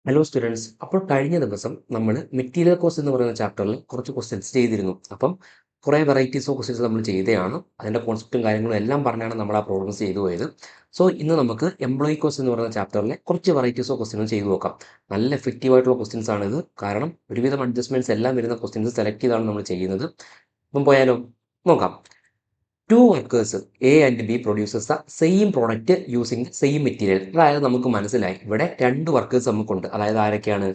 Hello students. അപ്പോൾ കഴിഞ്ഞ ദിവസം നമ്മൾ മെറ്റീരിയൽ കോസ്റ്റ് എന്ന് പറയുന്ന ചാപ്റ്ററിൽ കുറച്ച് ക്വസ്റ്റ്യൻസ് ചെയ്തിരുന്നു. അപ്പം കുറേ വെറൈറ്റീസ് ഓഫ് ക്വസ്റ്റ്യൻസ് നമ്മൾ ചെയ്തതാണ്. അതിൻ്റെ കോൺസെപ്റ്റും കാര്യങ്ങളും എല്ലാം പറഞ്ഞാണ് നമ്മൾ ആ പ്രോബ്ലംസ് ചെയ്തു പോയത്. സോ ഇന്ന് നമുക്ക് എംപ്ലോയി കോസ്റ്റ് എന്ന് പറയുന്ന ചാപ്റ്ററിലെ കുറച്ച് വെറൈറ്റീസ് ഓഫ് ക്വസ്റ്റ്യൻസ് ചെയ്തു നോക്കാം. നല്ല എഫക്റ്റീവ് ആയിട്ടുള്ള ക്വസ്റ്റ്യൻസ് ആണ് ഇത്. കാരണം ഒരുവിധം അഡ്ജസ്റ്റ്മെന്റ്സ് എല്ലാം വരുന്ന ക്വസ്റ്റ്യൻസ് സെലക്ട് ചെയ്താണ് നമ്മൾ ചെയ്യുന്നത്. അപ്പം പോയാലോ? നോക്കാം. Two workers A and B produces the same product using the same material. അതായത് നമുക്ക് മനസ്സിലായി ഇവിടെ രണ്ട് വർക്കേഴ്സ് നമുക്കുണ്ട്. അതായത് ആരൊക്കെയാണ്?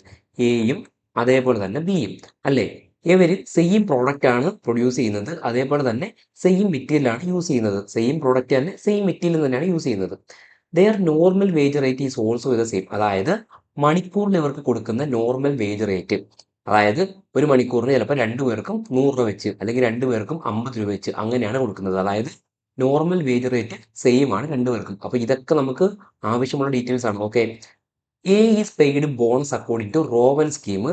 എയും അതേപോലെ തന്നെ ബിയും അല്ലേ? ഇവര് സെയിം പ്രോഡക്റ്റ് ആണ് പ്രൊഡ്യൂസ് ചെയ്യുന്നത്. അതേപോലെ തന്നെ സെയിം മെറ്റീരിയൽ ആണ് യൂസ് ചെയ്യുന്നത്. സെയിം പ്രോഡക്റ്റ് തന്നെ സെയിം മെറ്റീരിയൽ തന്നെയാണ് യൂസ് ചെയ്യുന്നത്. Their normal wage rate is also ഇത് സെയിം. അതായത് മണിക്കൂറിൽ ഇവർക്ക് കൊടുക്കുന്ന നോർമൽ വേജ് റേറ്റ്, അതായത് ഒരു മണിക്കൂറിന് ചിലപ്പോൾ രണ്ടു പേർക്കും 100 രൂപ വെച്ച് അല്ലെങ്കിൽ രണ്ടു പേർക്കും 50 രൂപ വെച്ച് അങ്ങനെയാണ് കൊടുക്കുന്നത്. അതായത് നോർമൽ വേജ് റേറ്റ് സെയിം ആണ് രണ്ടുപേർക്കും. അപ്പൊ ഇതൊക്കെ നമുക്ക് ആവശ്യമുള്ള ഡീറ്റെയിൽസ് ആണ്. Okay. A is paid bonus according to Rowan scheme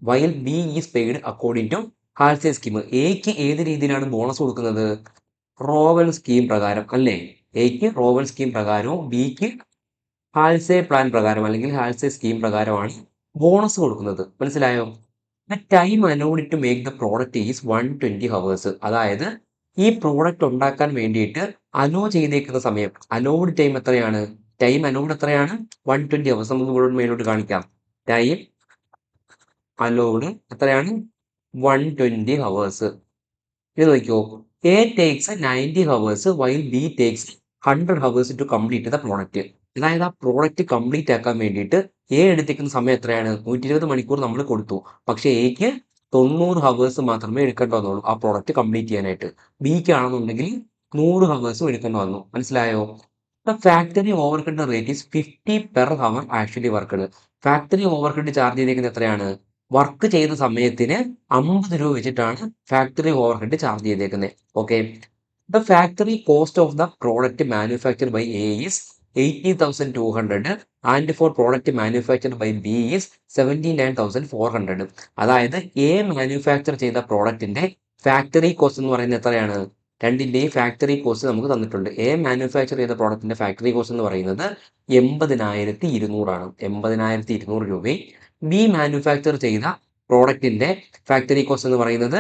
while B is paid according to Halsey scheme. എക്ക് ഏത് രീതിയിലാണ് ബോണസ് കൊടുക്കുന്നത്? റോവൻ സ്കീം പ്രകാരം അല്ലേ? എക്ക് റോവൻ സ്കീം പ്രകാരവും ബിക്ക് ഹാൽസേ പ്ലാൻ പ്രകാരം അല്ലെങ്കിൽ ഹാൽസേ സ്കീം പ്രകാരമാണ് ബോണസ് കൊടുക്കുന്നത്. മനസ്സിലായോ? The time allowed to make the product is 120 hours. അതായത് ഈ പ്രോഡക്റ്റ് ഉണ്ടാക്കാൻ വേണ്ടിയിട്ട് അലോ ചെയ്തേക്കുന്ന സമയം, അലൗഡ് ടൈം എത്രയാണ്? ടൈം അലൗഡ് എത്രയാണ്? 120 ഹവേഴ്സ്. നമുക്ക് ഇവിടെ മേലോട്ട് കാണിക്കാം. ടൈം അലൗഡ് എത്രയാണ്? 120 ഹവേഴ്സ്. ഇത് നോക്കിയോ. A takes 90 hours while B takes 100 hours to complete the product. അതായത് ആ പ്രോഡക്റ്റ് കംപ്ലീറ്റ് ആക്കാൻ വേണ്ടിയിട്ട് എ എടുത്തേക്കുന്ന സമയം എത്രയാണ്? 120 മണിക്കൂർ നമ്മൾ കൊടുത്തു. പക്ഷേ എക്ക് 90 ഹവേഴ്സ് മാത്രമേ എടുക്കേണ്ടി വന്നുള്ളൂ ആ പ്രോഡക്റ്റ് കംപ്ലീറ്റ് ചെയ്യാനായിട്ട്. ബിക്ക് ആണെന്നുണ്ടെങ്കിൽ 100 ഹവേഴ്സും എടുക്കേണ്ടി വന്നു. മനസ്സിലായോ? Factory overhead rate is 50 per hour actually worked. Factory overhead charge ചെയ്തേക്കുന്നത് എത്രയാണ്? വർക്ക് ചെയ്ത സമയത്തിന് 50 രൂപ വെച്ചിട്ടാണ് ഫാക്ടറി ഓവർ ഹെഡ് ചാർജ് ചെയ്തേക്കുന്നത്. Okay. The factory cost of the product manufactured by A is 80,200 and for product manufactured by B is 79,400. അതായത് A manufacture ചെയ്ത പ്രോഡക്റ്റിന്റെ ഫാക്ടറി കോസ്റ്റ് എന്ന് പറയുന്നത് എത്രയാണ്? രണ്ടിന്റെയും ഫാക്ടറി കോസ്റ്റ് നമുക്ക് തന്നിട്ടുണ്ട്. എ മാനുഫാക്ചർ ചെയ്ത പ്രോഡക്റ്റിന്റെ ഫാക്ടറി കോസ്റ്റ് എന്ന് പറയുന്നത് 80,200 ആണ്. 80,200 രൂപയും ബി മാനുഫാക്ചർ ചെയ്ത പ്രോഡക്റ്റിന്റെ ഫാക്ടറി കോസ്റ്റ് എന്ന് പറയുന്നത്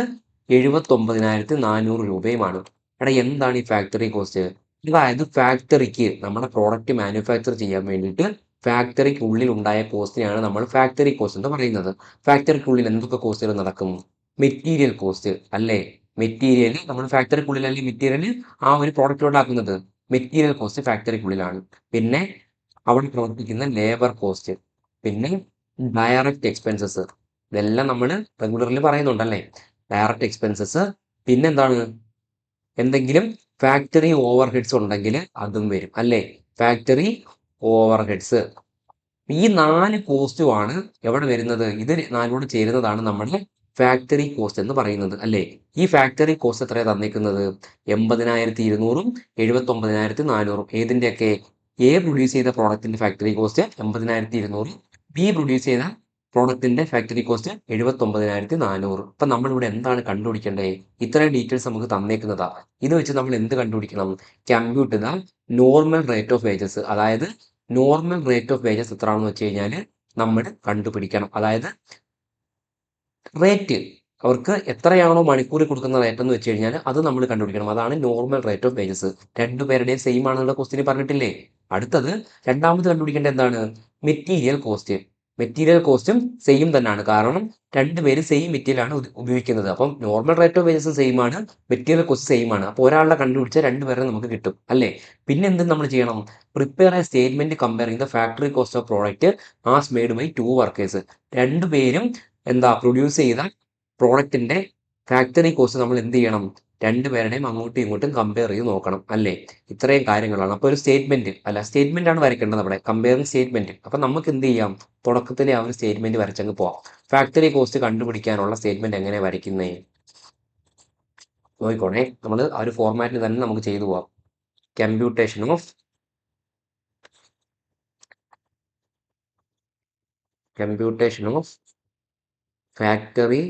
79,400 രൂപയുമാണ്. എടാ, എന്താണ് ഈ ഫാക്ടറി കോസ്റ്റ്? അതായത് ഫാക്ടറിക്ക് നമ്മുടെ പ്രോഡക്റ്റ് മാനുഫാക്ചർ ചെയ്യാൻ വേണ്ടിയിട്ട് ഫാക്ടറിക്കുള്ളിൽ ഉണ്ടായ കോസ്റ്റിനെയാണ് നമ്മൾ ഫാക്ടറി കോസ്റ്റ് എന്ന് പറയുന്നത്. ഫാക്ടറിക്കുള്ളിൽ എന്തൊക്കെ കോസ്റ്റുകൾ നടക്കും? മെറ്റീരിയൽ കോസ്റ്റ് അല്ലേ? മെറ്റീരിയൽ നമ്മൾ ഫാക്ടറിക്കുള്ളിലല്ലേ മെറ്റീരിയൽ ആ ഒരു പ്രോഡക്റ്റിലോട്ട് ആക്കുന്നത്. മെറ്റീരിയൽ കോസ്റ്റ് ഫാക്ടറിക്കുള്ളിലാണ്. പിന്നെ അവിടെ പ്രവർത്തിക്കുന്ന ലേബർ കോസ്റ്റ്, പിന്നെ ഡയറക്റ്റ് എക്സ്പെൻസസ്, ഇതെല്ലാം നമ്മൾ റെഗുലർലി പറയുന്നുണ്ടല്ലേ. ഡയറക്റ്റ് എക്സ്പെൻസസ്, പിന്നെന്താണ്? എന്തെങ്കിലും ഫാക്ടറി ഓവർ ഹെഡ്സ് ഉണ്ടെങ്കിൽ അതും വരും അല്ലേ. ഫാക്ടറി ഓവർ ഹെഡ്സ്, ഈ 4 കോസ്റ്റുമാണ് എവിടെ വരുന്നത്? ഇത് നാലോട് ചേരുന്നതാണ് നമ്മുടെ ഫാക്ടറി കോസ്റ്റ് എന്ന് പറയുന്നത് അല്ലേ. ഈ ഫാക്ടറി കോസ്റ്റ് എത്രയാണ് തന്നിരിക്കുന്നത്? 80,200 79,400. ഏതിന്റെയൊക്കെ? എ പ്രൊഡ്യൂസ് ചെയ്ത പ്രോഡക്റ്റിന്റെ ഫാക്ടറി കോസ്റ്റ് 80,200, ബി പ്രൊഡ്യൂസ് ചെയ്ത പ്രോഡക്റ്റിന്റെ ഫാക്ടറി കോസ്റ്റ് 79,400. അപ്പൊ നമ്മളിവിടെ എന്താണ് കണ്ടുപിടിക്കേണ്ടത്? ഇത്രയും ഡീറ്റെയിൽസ് നമുക്ക് തന്നേക്കുന്നതാ. ഇത് വെച്ച് നമ്മൾ എന്ത് കണ്ടുപിടിക്കണം? Compute the normal rate of wages. അതായത് നോർമൽ റേറ്റ് ഓഫ് വേജസ് എത്രയാണെന്ന് വെച്ച് കഴിഞ്ഞാൽ നമ്മൾ കണ്ടുപിടിക്കണം. അതായത് റേറ്റ് അവർക്ക് എത്രയാണോ മണിക്കൂറിൽ കൊടുക്കുന്ന റേറ്റ് എന്ന് വെച്ച് കഴിഞ്ഞാൽ അത് നമ്മൾ കണ്ടുപിടിക്കണം. അതാണ് നോർമൽ റേറ്റ് ഓഫ് വേജസ്. രണ്ടുപേരുടെയും സെയിം ആണെന്നുള്ള ക്വസ്റ്റിന് പറഞ്ഞിട്ടില്ലേ. അടുത്തത് രണ്ടാമത് കണ്ടുപിടിക്കേണ്ട എന്താണ്? Material cost. മെറ്റീരിയൽ കോസ്റ്റും സെയിം തന്നെയാണ്. കാരണം രണ്ടുപേരും സെയിം മെറ്റീരിയൽ ആണ് ഉപയോഗിക്കുന്നത്. അപ്പം normal rate of wages same ആണ്, മെറ്റീരിയൽ കോസ്റ്റ് സെയിം ആണ്. അപ്പോൾ ഒരാളുടെ കണ്ടുപിടിച്ചാൽ രണ്ടുപേരെ നമുക്ക് കിട്ടും അല്ലേ. പിന്നെ എന്ത് നമ്മൾ ചെയ്യണം? Prepare a statement comparing the factory cost of product as made by two workers. രണ്ടുപേരും എന്താ പ്രൊഡ്യൂസ് ചെയ്ത പ്രോഡക്റ്റിന്റെ ഫാക്ടറി കോസ്റ്റ് നമ്മൾ എന്ത് ചെയ്യണം? രണ്ടുപേരുടെയും അങ്ങോട്ടും ഇങ്ങോട്ടും കമ്പയർ ചെയ്ത് നോക്കണം അല്ലേ. ഇത്രയും കാര്യങ്ങളാണ്. അപ്പോൾ ഒരു സ്റ്റേറ്റ്മെന്റ് അല്ല, സ്റ്റേറ്റ്മെന്റ് ആണ് വരയ്ക്കേണ്ടത് അവിടെ, കമ്പയറിംഗ് സ്റ്റേറ്റ്മെന്റ്. അപ്പൊ നമുക്ക് എന്ത് ചെയ്യാം? തുടക്കത്തിലെ ആ ഒരു സ്റ്റേറ്റ്മെന്റ് വരച്ചങ്ങ് പോവാം. ഫാക്ടറി കോസ്റ്റ് കണ്ടുപിടിക്കാനുള്ള സ്റ്റേറ്റ്മെന്റ് എങ്ങനെ വരയ്ക്കുന്നേ? നോക്കിക്കോണേ, നമ്മൾ ആ ഒരു ഫോർമാറ്റിൽ തന്നെ നമുക്ക് ചെയ്തു പോവാം. Computation of factory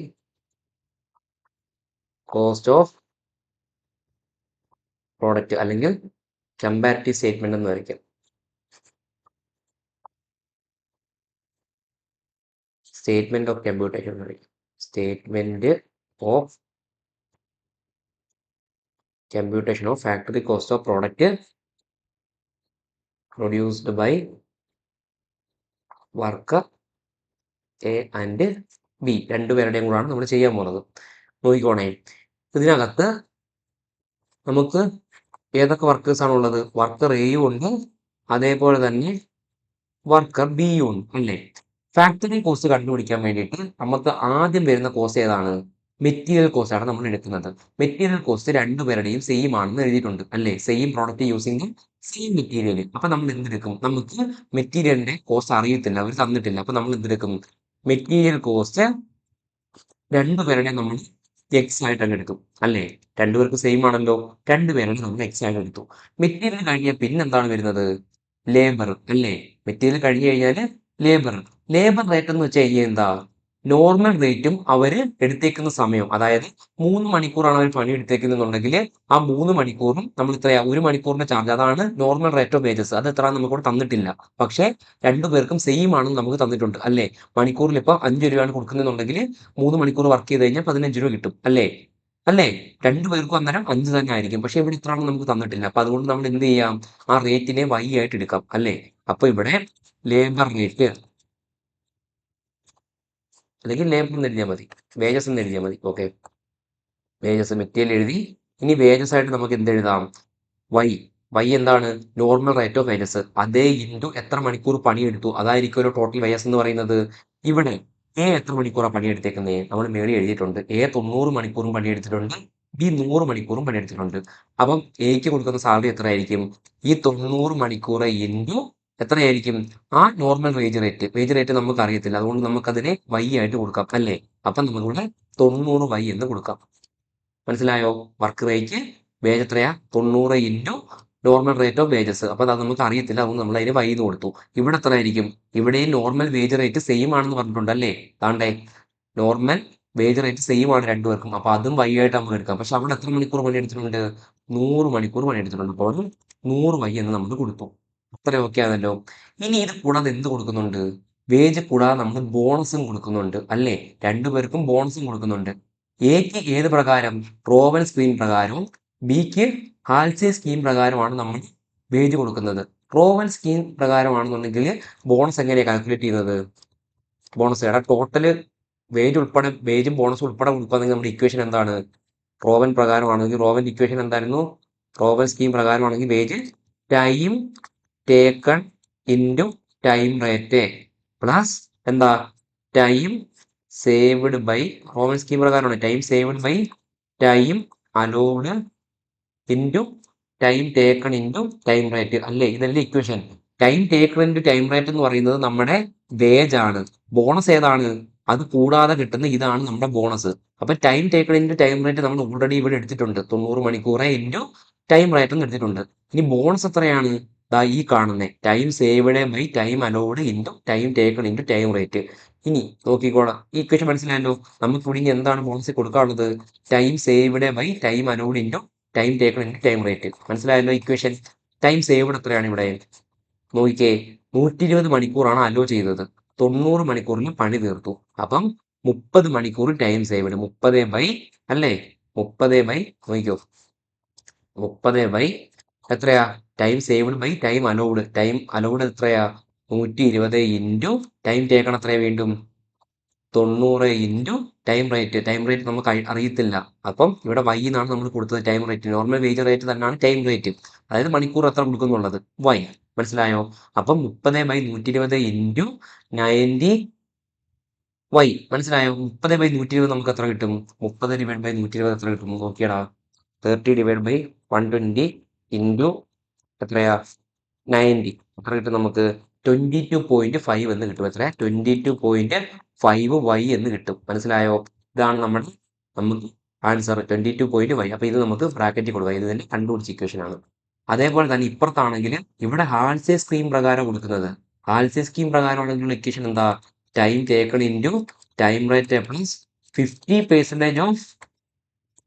cost of product അല്ലെങ്കിൽ കമ്പാരിറ്റീവ് സ്റ്റേറ്റ്മെന്റ് എന്ന് വരയ്ക്കാം. സ്റ്റേറ്റ്മെന്റ് ഓഫ് കമ്പ്യൂട്ടേഷൻ എന്ന് പറയും. Statement of computation of factory cost of product produced by worker A and B, രണ്ടുപേരുടെയും കൂടാണ് നമ്മൾ ചെയ്യാൻ പോകുന്നത്. നോക്കിക്കോണേ, ഇതിനകത്ത് നമുക്ക് ഏതൊക്കെ വർക്കേഴ്സ് ആണ് ഉള്ളത്? വർക്കർ എയും ഉണ്ട്, അതേപോലെ തന്നെ വർക്കർ ബിയും ഉണ്ട് അല്ലേ? ഫാക്ടറി കോസ്റ്റ് കണ്ടുപിടിക്കാൻ വേണ്ടിയിട്ട് നമുക്ക് ആദ്യം വരുന്ന കോസ്റ്റ് ഏതാണ്? മെറ്റീരിയൽ കോസ്റ്റ് ആണ് നമ്മൾ എടുക്കുന്നത്. മെറ്റീരിയൽ കോസ്റ്റ് രണ്ടുപേരുടെയും സെയിം ആണെന്ന് എഴുതിയിട്ടുണ്ട് അല്ലേ? Same product using same material. അപ്പൊ നമ്മൾ എന്തെടുക്കും? നമുക്ക് മെറ്റീരിയലിന്റെ കോസ്റ്റ് അറിയത്തില്ല, അവർ തന്നിട്ടില്ല. അപ്പൊ നമ്മൾ എന്തെടുക്കും? മെറ്റീരിയൽ കോസ്റ്റ് രണ്ടുപേരുടെ നമ്മൾ എക്സ് ആയിട്ട് അങ്ങ് എടുക്കും അല്ലേ? രണ്ടുപേർക്ക് സെയിം ആണല്ലോ, രണ്ടുപേരുടെ നമ്മൾ എക്സ് ആയിട്ട് എടുത്തു. മെറ്റീരിയൽ കഴിഞ്ഞാൽ പിന്നെ എന്താണ് വരുന്നത്? ലേബർ അല്ലേ? മെറ്റീരിയൽ കഴിഞ്ഞു കഴിഞ്ഞാൽ ലേബർ. ലേബർ റേറ്റ് എന്ന് വെച്ച് കഴിഞ്ഞാൽ എന്താ? നോർമൽ റേറ്റും അവര് എടുത്തേക്കുന്ന സമയം, അതായത് 3 മണിക്കൂറാണ് അവർ പണി എടുത്തേക്കുന്നുണ്ടെങ്കിൽ ആ 3 മണിക്കൂറും നമ്മൾ ഇത്രയാ 1 മണിക്കൂറിന്റെ ചാർജ്, അതാണ് നോർമൽ റേറ്റ് ഓഫ് വേജസ്. അത് എത്ര നമുക്കിവിടെ തന്നിട്ടില്ല, പക്ഷേ രണ്ടുപേർക്കും സെയിം ആണെന്ന് നമുക്ക് തന്നിട്ടുണ്ട് അല്ലേ? മണിക്കൂറിൽ ഇപ്പൊ 5 രൂപയാണ് കൊടുക്കുന്നുണ്ടെങ്കിൽ 3 മണിക്കൂർ വർക്ക് ചെയ്ത് കഴിഞ്ഞാൽ 15 രൂപ കിട്ടും അല്ലേ? അല്ലേ? രണ്ടുപേർക്കും അന്നേരം 5 തന്നെ ആയിരിക്കും. പക്ഷെ ഇവിടെ ഇത്ര നമുക്ക് തന്നിട്ടില്ല. അപ്പൊ അതുകൊണ്ട് നമ്മൾ എന്ത് ചെയ്യാം? ആ റേറ്റിനെ വൈ ആയിട്ട് എടുക്കാം അല്ലേ? അപ്പൊ ഇവിടെ ലേബർ റേറ്റ് അല്ലെങ്കിൽ ലേബർ എന്ന് എഴുതിയാൽ മതി, വേജസ് എന്ന് എഴുതിയാൽ മതി. ഓക്കെ, വേജസ് മെറ്റീരിയൽ എഴുതി. ഇനി വേജസ് ആയിട്ട് നമുക്ക് എന്ത് എഴുതാം? വൈ. വൈ എന്താണ്? Normal rate of wages. അതേ ഇൻറ്റു എത്ര മണിക്കൂർ പണിയെടുത്തു, അതായിരിക്കുമല്ലോ ടോട്ടൽ വേജസ് എന്ന് പറയുന്നത്. ഇവിടെ എ എത്ര മണിക്കൂറാണ് പണിയെടുത്തേക്കുന്നത്? നമ്മൾ മേളിൽ എഴുതിയിട്ടുണ്ട്. എ 90 മണിക്കൂറും പണിയെടുത്തിട്ടുണ്ട്, ബി 100 മണിക്കൂറും പണിയെടുത്തിട്ടുണ്ട്. അപ്പം എക്ക് കൊടുക്കുന്ന സാലറി എത്ര ആയിരിക്കും? ഈ 90 മണിക്കൂർ ഇൻറ്റു എത്രയായിരിക്കും? ആ normal wage rate. Wage rate നമുക്ക് അറിയത്തില്ല, അതുകൊണ്ട് നമുക്കതിനെ വൈ ആയിട്ട് കൊടുക്കാം അല്ലേ? അപ്പം നമുക്കിവിടെ 90 വൈ എന്ന് കൊടുക്കാം. മനസ്സിലായോ? വർക്ക് റേറ്റ് വേജ് എത്രയാ? 90 into normal rate of wages. അപ്പൊ അത് നമുക്ക് അറിയത്തില്ല, അതുകൊണ്ട് നമ്മൾ അതിന് വൈ എന്ന് കൊടുത്തു. ഇവിടെ എത്ര ആയിരിക്കും? ഇവിടെയും നോർമൽ വേജ് റേറ്റ് സെയിം ആണെന്ന് പറഞ്ഞിട്ടുണ്ട് അല്ലേ? താണ്ടേ നോർമൽ വേജ് റേറ്റ് സെയിം ആണ് രണ്ടുപേർക്കും. അപ്പൊ അതും വൈ ആയിട്ട് നമുക്ക് എടുക്കാം. പക്ഷെ അവിടെ എത്ര മണിക്കൂർ പണിയെടുത്തിട്ടുണ്ട്? 100 മണിക്കൂർ പണിയെടുത്തിട്ടുണ്ട്. അപ്പോൾ 100 വൈ എന്ന് നമ്മൾ കൊടുത്തു. അത്ര ഓക്കെ ആണല്ലോ. ഇനി ഇത് കൂടാതെ എന്ത് കൊടുക്കുന്നുണ്ട്? വേജ് കൂടാതെ നമ്മൾ ബോണസും കൊടുക്കുന്നുണ്ട് അല്ലേ? രണ്ടുപേർക്കും ബോണസും കൊടുക്കുന്നുണ്ട്. എക്ക് ഏത് പ്രകാരം? റോവൻ സ്കീം പ്രകാരവും ബിക്ക് ഹാൽസെ സ്കീം പ്രകാരമാണ് നമ്മൾ വേജ് കൊടുക്കുന്നത്. റോവൻ സ്കീം പ്രകാരമാണെന്നുണ്ടെങ്കിൽ ബോണസ് എങ്ങനെയാണ് കാൽക്കുലേറ്റ് ചെയ്യുന്നത്? ബോണസ് എടാ ടോട്ടല് വേജ് ഉൾപ്പെടെ, വേജും ബോണസും ഉൾപ്പെടെ കൊടുക്കുകയാണെങ്കിൽ നമ്മുടെ ഇക്വേഷൻ എന്താണ്? റോവൻ പ്രകാരമാണെങ്കിൽ റോവൻ ഇക്വേഷൻ എന്തായിരുന്നു? റോവൻ സ്കീം പ്രകാരമാണെങ്കിൽ wage time taken into time rate plus എന്താ? Time saved by, Roman scheme പ്രകാരമാണ് time saved by time allowed into time taken into time rate അല്ലേ? ഇതല്ലേ equation. Time taken into time rate എന്ന് പറയുന്നത് നമ്മുടെ wage ആണ്. Bonus ഏതാണ്? അത് കൂടാതെ കിട്ടുന്ന ഇതാണ് നമ്മുടെ ബോണസ്. അപ്പൊ time taken into time rate നമ്മൾ ഓൾറെഡി ഇവിടെ എടുത്തിട്ടുണ്ട്. 90 മണിക്കൂർ ഇൻറ്റു ടൈം റേറ്റ് എന്ന് എടുത്തിട്ടുണ്ട്. ഇനി ബോണസ് എത്രയാണ്? ദാ ഈ കാണുന്നത് time saved by time allowed into time taken into time rate. ഇനി നോക്കിക്കോളാം, ഈ ഇക്വേഷൻ മനസ്സിലായല്ലോ. നമുക്ക് ഇവിടെ ഇനി എന്താണ് ബോണസ് കൊടുക്കാനുള്ളത്? Time saved by time allowed into time taken into time rate. മനസ്സിലായല്ലോ ഇക്വേഷൻ. ടൈം സേവ്ഡ് എത്രയാണ് ഇവിടെ? നോക്കിക്കേ, 120 മണിക്കൂറാണ് അലോ ചെയ്തത്. 90 മണിക്കൂറിന് പണി തീർത്തു. അപ്പം 30 മണിക്കൂർ ടൈം സേവ്ഡ്. 30 ബൈ അല്ലേ? 30 ബൈ നോക്കിക്കോ, 30 ബൈ എത്രയാ? Time saved by time allowed. Time allowed എത്രയാ? 120 ഇൻറ്റു ടൈം ടേക്കൺ എത്രയാ? വീണ്ടും 90 into time rate. Time rate നമുക്ക് അറിയത്തില്ല, അപ്പം ഇവിടെ വൈ എന്നാണ് നമ്മൾ കൊടുത്തത് time rate. Normal wage rate തന്നെയാണ് ടൈം റേറ്റ്, അതായത് മണിക്കൂർ എത്ര കൊടുക്കുന്നുള്ളത് വൈ. മനസ്സിലായോ? അപ്പം 30 ബൈ 120 ഇൻറ്റു 90 വൈ. മനസ്സിലായോ? 30 ബൈ 120 നമുക്ക് എത്ര കിട്ടും? 30 ഡിവൈഡ് ബൈ 120 എത്ര കിട്ടും? നോക്കിയടാ, 30 ഡിവൈഡ് ബൈ 120 ഇൻറ്റു എത്രയാ? 90. എത്ര കിട്ടും നമുക്ക്? 22.5 എന്ന് കിട്ടും. എത്ര? 22.5 വൈ എന്ന് കിട്ടും. മനസ്സിലായോ? ഇതാണ് നമുക്ക് ആൻസർ 22.5. അപ്പൊ ഇത് നമുക്ക് ബ്രാക്കറ്റിൽ കൊടുക്കാം. ഇത് തന്നെ കണ്ടുപിടിച്ച ഇക്വേഷൻ ആണ്. അതേപോലെ തന്നെ ഇപ്പുറത്താണെങ്കിൽ ഇവിടെ ഹാൽസെ സ്കീം പ്രകാരം കൊടുക്കുന്നത്. ഹാൽസെ സ്കീം പ്രകാരമാണെങ്കിലുള്ള ഇക്വേഷൻ എന്താ? Time taken into time rate plus 50% of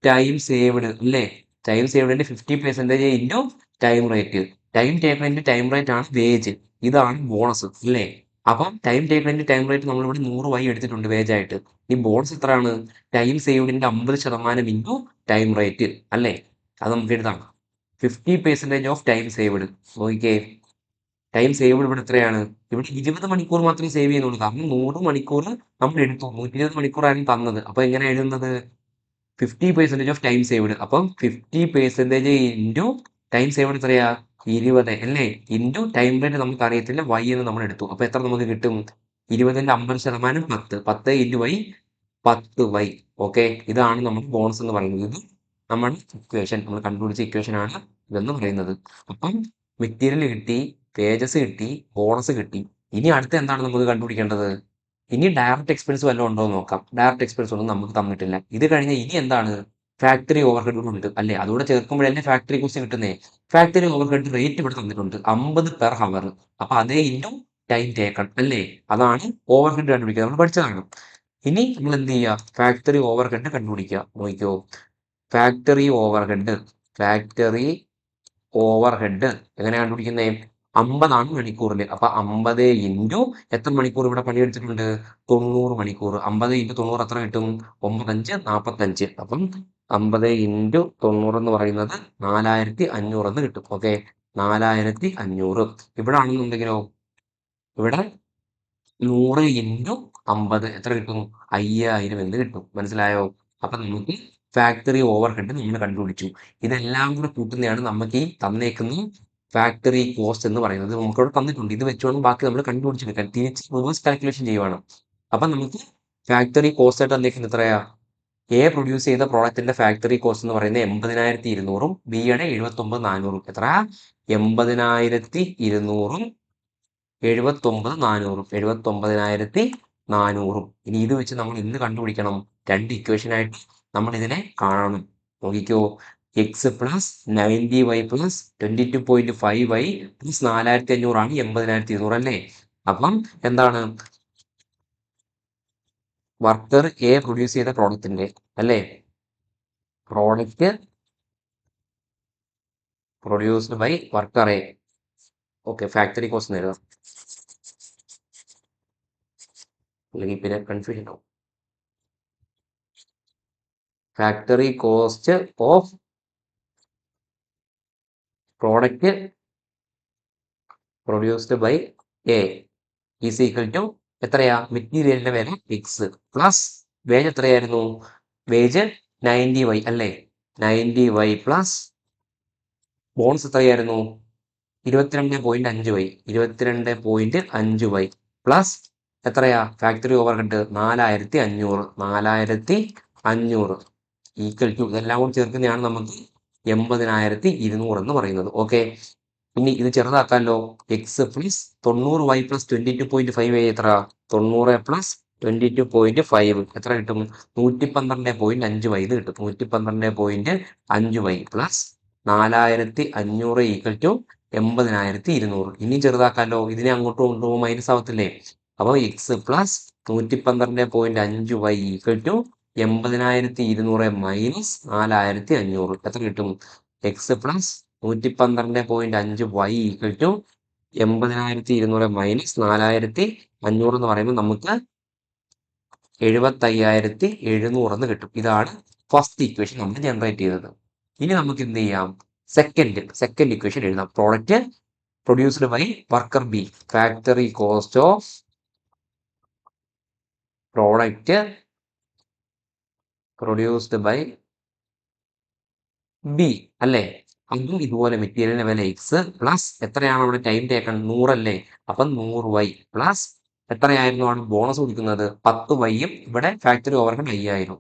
time saved അല്ലേ? ടൈം സേവ്ഡിന്റെ 50% into time rate. Time taken into time rate ആണ് വേജ്. ഇതാണ് ബോണസ് അല്ലേ? അപ്പം ടൈം ടേക്കണിന്റെ ടൈം റേറ്റ് നമ്മളിവിടെ 100 എടുത്തിട്ടുണ്ട് വേജ് ആയിട്ട്. ഈ ബോണസ് എത്രയാണ്? ടൈം സേവ്ഡിന്റെ 50% ഇൻറ്റു ടൈം റേറ്റ് അല്ലേ? അത് നമുക്ക് എഴുതാം. 50% ഓഫ് ടൈം സേവ്ഡ്. നോക്കിക്കേ, ടൈം സേവ്ഡ് ഇവിടെ എത്രയാണ്? ഇവിടെ 20 മണിക്കൂർ മാത്രമേ സേവ് ചെയ്യുന്നുള്ളൂ. കാരണം 100 മണിക്കൂർ നമ്മൾ എടുത്തു, 120 മണിക്കൂറാണ് തന്നത്. അപ്പൊ എങ്ങനെ എഴുതുന്നത്? 50% ഓഫ് ടൈം സേവ്ഡ്. അപ്പം 50% ഇൻറ്റു ടൈം സേവ്ഡ് എത്രയാ? 20 അല്ലേ? ഇൻറ്റു ടൈം റേറ്റ് നമുക്ക് അറിയത്തില്ല, y എന്ന് നമ്മൾ എടുത്തു. അപ്പൊ എത്ര നമുക്ക് കിട്ടും? 20ന്റെ 50% 10. 10 ഇൻറ്റു y 10y. ഓക്കെ, ഇതാണ് നമ്മൾ ബോണസ് എന്ന് പറയുന്നത്. ഇത് നമ്മുടെ ഇക്വേഷൻ, നമ്മൾ കണ്ടുപിടിച്ച ഇക്വേഷൻ ആണ് ഇതെന്ന് പറയുന്നത്. അപ്പം മെറ്റീരിയൽ കിട്ടി, വേജസ് കിട്ടി, ബോണസ് കിട്ടി. ഇനി അടുത്ത എന്താണ് നമുക്ക് കണ്ടുപിടിക്കേണ്ടത്? ഇനി ഡയറക്റ്റ് എക്സ്പെൻസ് വല്ലതും ഉണ്ടോ എന്ന് നോക്കാം. ഡയറക്റ്റ് എക്സ്പെൻസ് ഒന്നും നമുക്ക് തന്നിട്ടില്ല. ഇത് കഴിഞ്ഞ് ഇനി എന്താണ്? ഫാക്ടറി ഓവർഹെഡ് ഉണ്ട് അല്ലേ? അതുകൂടെ ചേർക്കുമ്പോഴല്ലേ ഫാക്ടറി കോസ്റ്റ് കിട്ടുന്നേ. ഫാക്ടറി ഓവർഹെഡ് റേറ്റ് ഇവിടെ തന്നിട്ടുണ്ട് 50 പെർ ഹവർ. അപ്പൊ അതേ ഇൻറ്റു ടൈം ടേക്കൺ അല്ലേ? അതാണ് ഓവർഹെഡ് കണ്ടുപിടിക്കുക. നമ്മൾ പഠിച്ചതാണ്. ഇനി നമ്മൾ എന്ത് ചെയ്യുക? ഫാക്ടറി ഓവർഹെഡ് കണ്ടുപിടിക്കുക. നോക്കിക്കോ, ഫാക്ടറി ഓവർഹെഡ്, ഫാക്ടറി ഓവർഹെഡ് എങ്ങനെ കണ്ടുപിടിക്കുന്നേ? 50 മണിക്കൂറിൽ. അപ്പൊ 50 ഇൻറ്റു എത്ര മണിക്കൂർ ഇവിടെ പണിയെടുത്തിട്ടുണ്ട്? 90 മണിക്കൂർ. 50 ഇൻറ്റു 90 എത്ര കിട്ടും? 95 45. അപ്പം 50 ഇൻറ്റു 90 എന്ന് പറയുന്നത് 4500 എന്ന് കിട്ടും. ഓക്കെ, 4500. ഇവിടെ ആണെന്നുണ്ടെങ്കിലോ, ഇവിടെ 100 ഇൻറ്റു 50 എത്ര കിട്ടും? 5000 എന്ന് കിട്ടും. മനസ്സിലായോ? അപ്പൊ നമുക്ക് ഫാക്ടറി ഓവർഹെഡ് നമ്മൾ കണ്ടുപിടിച്ചു. ഇതെല്ലാം കൂടെ കൂട്ടുന്നതാണ് നമുക്ക് ഈ തന്നേക്കുന്ന ഫാക്ടറി കോസ്റ്റ് എന്ന് പറയുന്നത്. നമുക്കിവിടെ തന്നിട്ടുണ്ട്. ഇത് വെച്ചുകൊണ്ട് ബാക്കി നമ്മൾ കണ്ടുപിടിച്ചെടുക്കാൻ തിരിച്ച് റിവേഴ്സ് കാൽക്കുലേഷൻ ചെയ്യുവാണ്. അപ്പൊ നമുക്ക് ഫാക്ടറി കോസ്റ്റ് ആയിട്ട് തന്നേക്കുന്നത് എത്രയാ? എ പ്രൊഡ്യൂസ് ചെയ്ത പ്രോഡക്റ്റിന്റെ ഫാക്ടറി കോസ്റ്റ് എന്ന് പറയുന്നത് 80,200ഉം ബിയുടെ 79,400. എത്ര? 80,200ഉം 79,400. 79,400. ഇനി ഇത് വെച്ച് നമ്മൾ എന്ത് കണ്ടുപിടിക്കണം? രണ്ട് ഇക്വേഷനായിട്ട് നമ്മൾ ഇതിനെ കാണണം. നോക്കിക്കോ, X plus 90y plus 22.5y plus 4500 ആണ് 80,200 അല്ലേ? അപ്പം എന്താണ്? വർക്കർ എ പ്രൊഡ്യൂസ് ചെയ്ത പ്രോഡക്റ്റിന്റെ അല്ലേ? Product produced by worker A. Okay, factory cost എഴുതാം, അല്ലെങ്കിൽ പിന്നെ കൺഫ്യൂഷൻ ആവും. Factory cost of product produced by A is equal to എത്രയാ? മെറ്റീരിയലിന്റെ വില എക്സ് പ്ലസ് വേജ് എത്രയായിരുന്നു? വേജ് 90y അല്ലേ? 90y പ്ലസ് ബോൺസ് എത്രയായിരുന്നു? 22.5y. 22.5y പ്ലസ് എത്രയാ? Factory overhead 4500. 4500 ഈക്വൽ ടു ഇതെല്ലാം കൂടി ചേർക്കുന്നതാണ് നമുക്ക് 80,200 എന്ന് പറയുന്നത്. ഓക്കെ, ഇനി ഇത് ചെറുതാക്കാമല്ലോ. X plus 90y plus 22.5y എത്ര? 90 പ്ലസ് 22.5 എത്ര കിട്ടും? 112.5y എന്ന് കിട്ടും. 112.5y plus 4500 equal to 80,200. ഇനി ചെറുതാക്കാമല്ലോ. ഇതിനെ അങ്ങോട്ടും കൊണ്ടുപോകുമ്പോൾ മൈനസ് ആവത്തില്ലേ? അപ്പോൾ x plus 112.5y equal to 80,200 minus 4500 എത്ര കിട്ടും? X plus 112.5y equal to 80,200 minus 4500 എന്ന് പറയുമ്പോൾ നമുക്ക് 75,700 എന്ന് കിട്ടും. ഇതാണ് ഫസ്റ്റ് ഇക്വേഷൻ നമ്മൾ ജനറേറ്റ് ചെയ്തത്. ഇനി നമുക്ക് എന്ത് ചെയ്യാം? സെക്കൻഡ് ഇക്വേഷൻ എഴുതാം. Product produced by worker B, factory cost of product produced by B അല്ലേ? അതും ഇതുപോലെ മെറ്റീരിയലിന്റെ വില എക്സ് പ്ലസ് എത്രയാണ് അവിടെ ടൈം ടേക്കൺ? 100 അല്ലേ? അപ്പം 100y പ്ലസ് എത്രയായിരുന്നു ആണ് ബോണസ് കൊടുക്കുന്നത്? 10yയും ഇവിടെ ഫാക്ടറി ഓവർഹെഡ് 5000.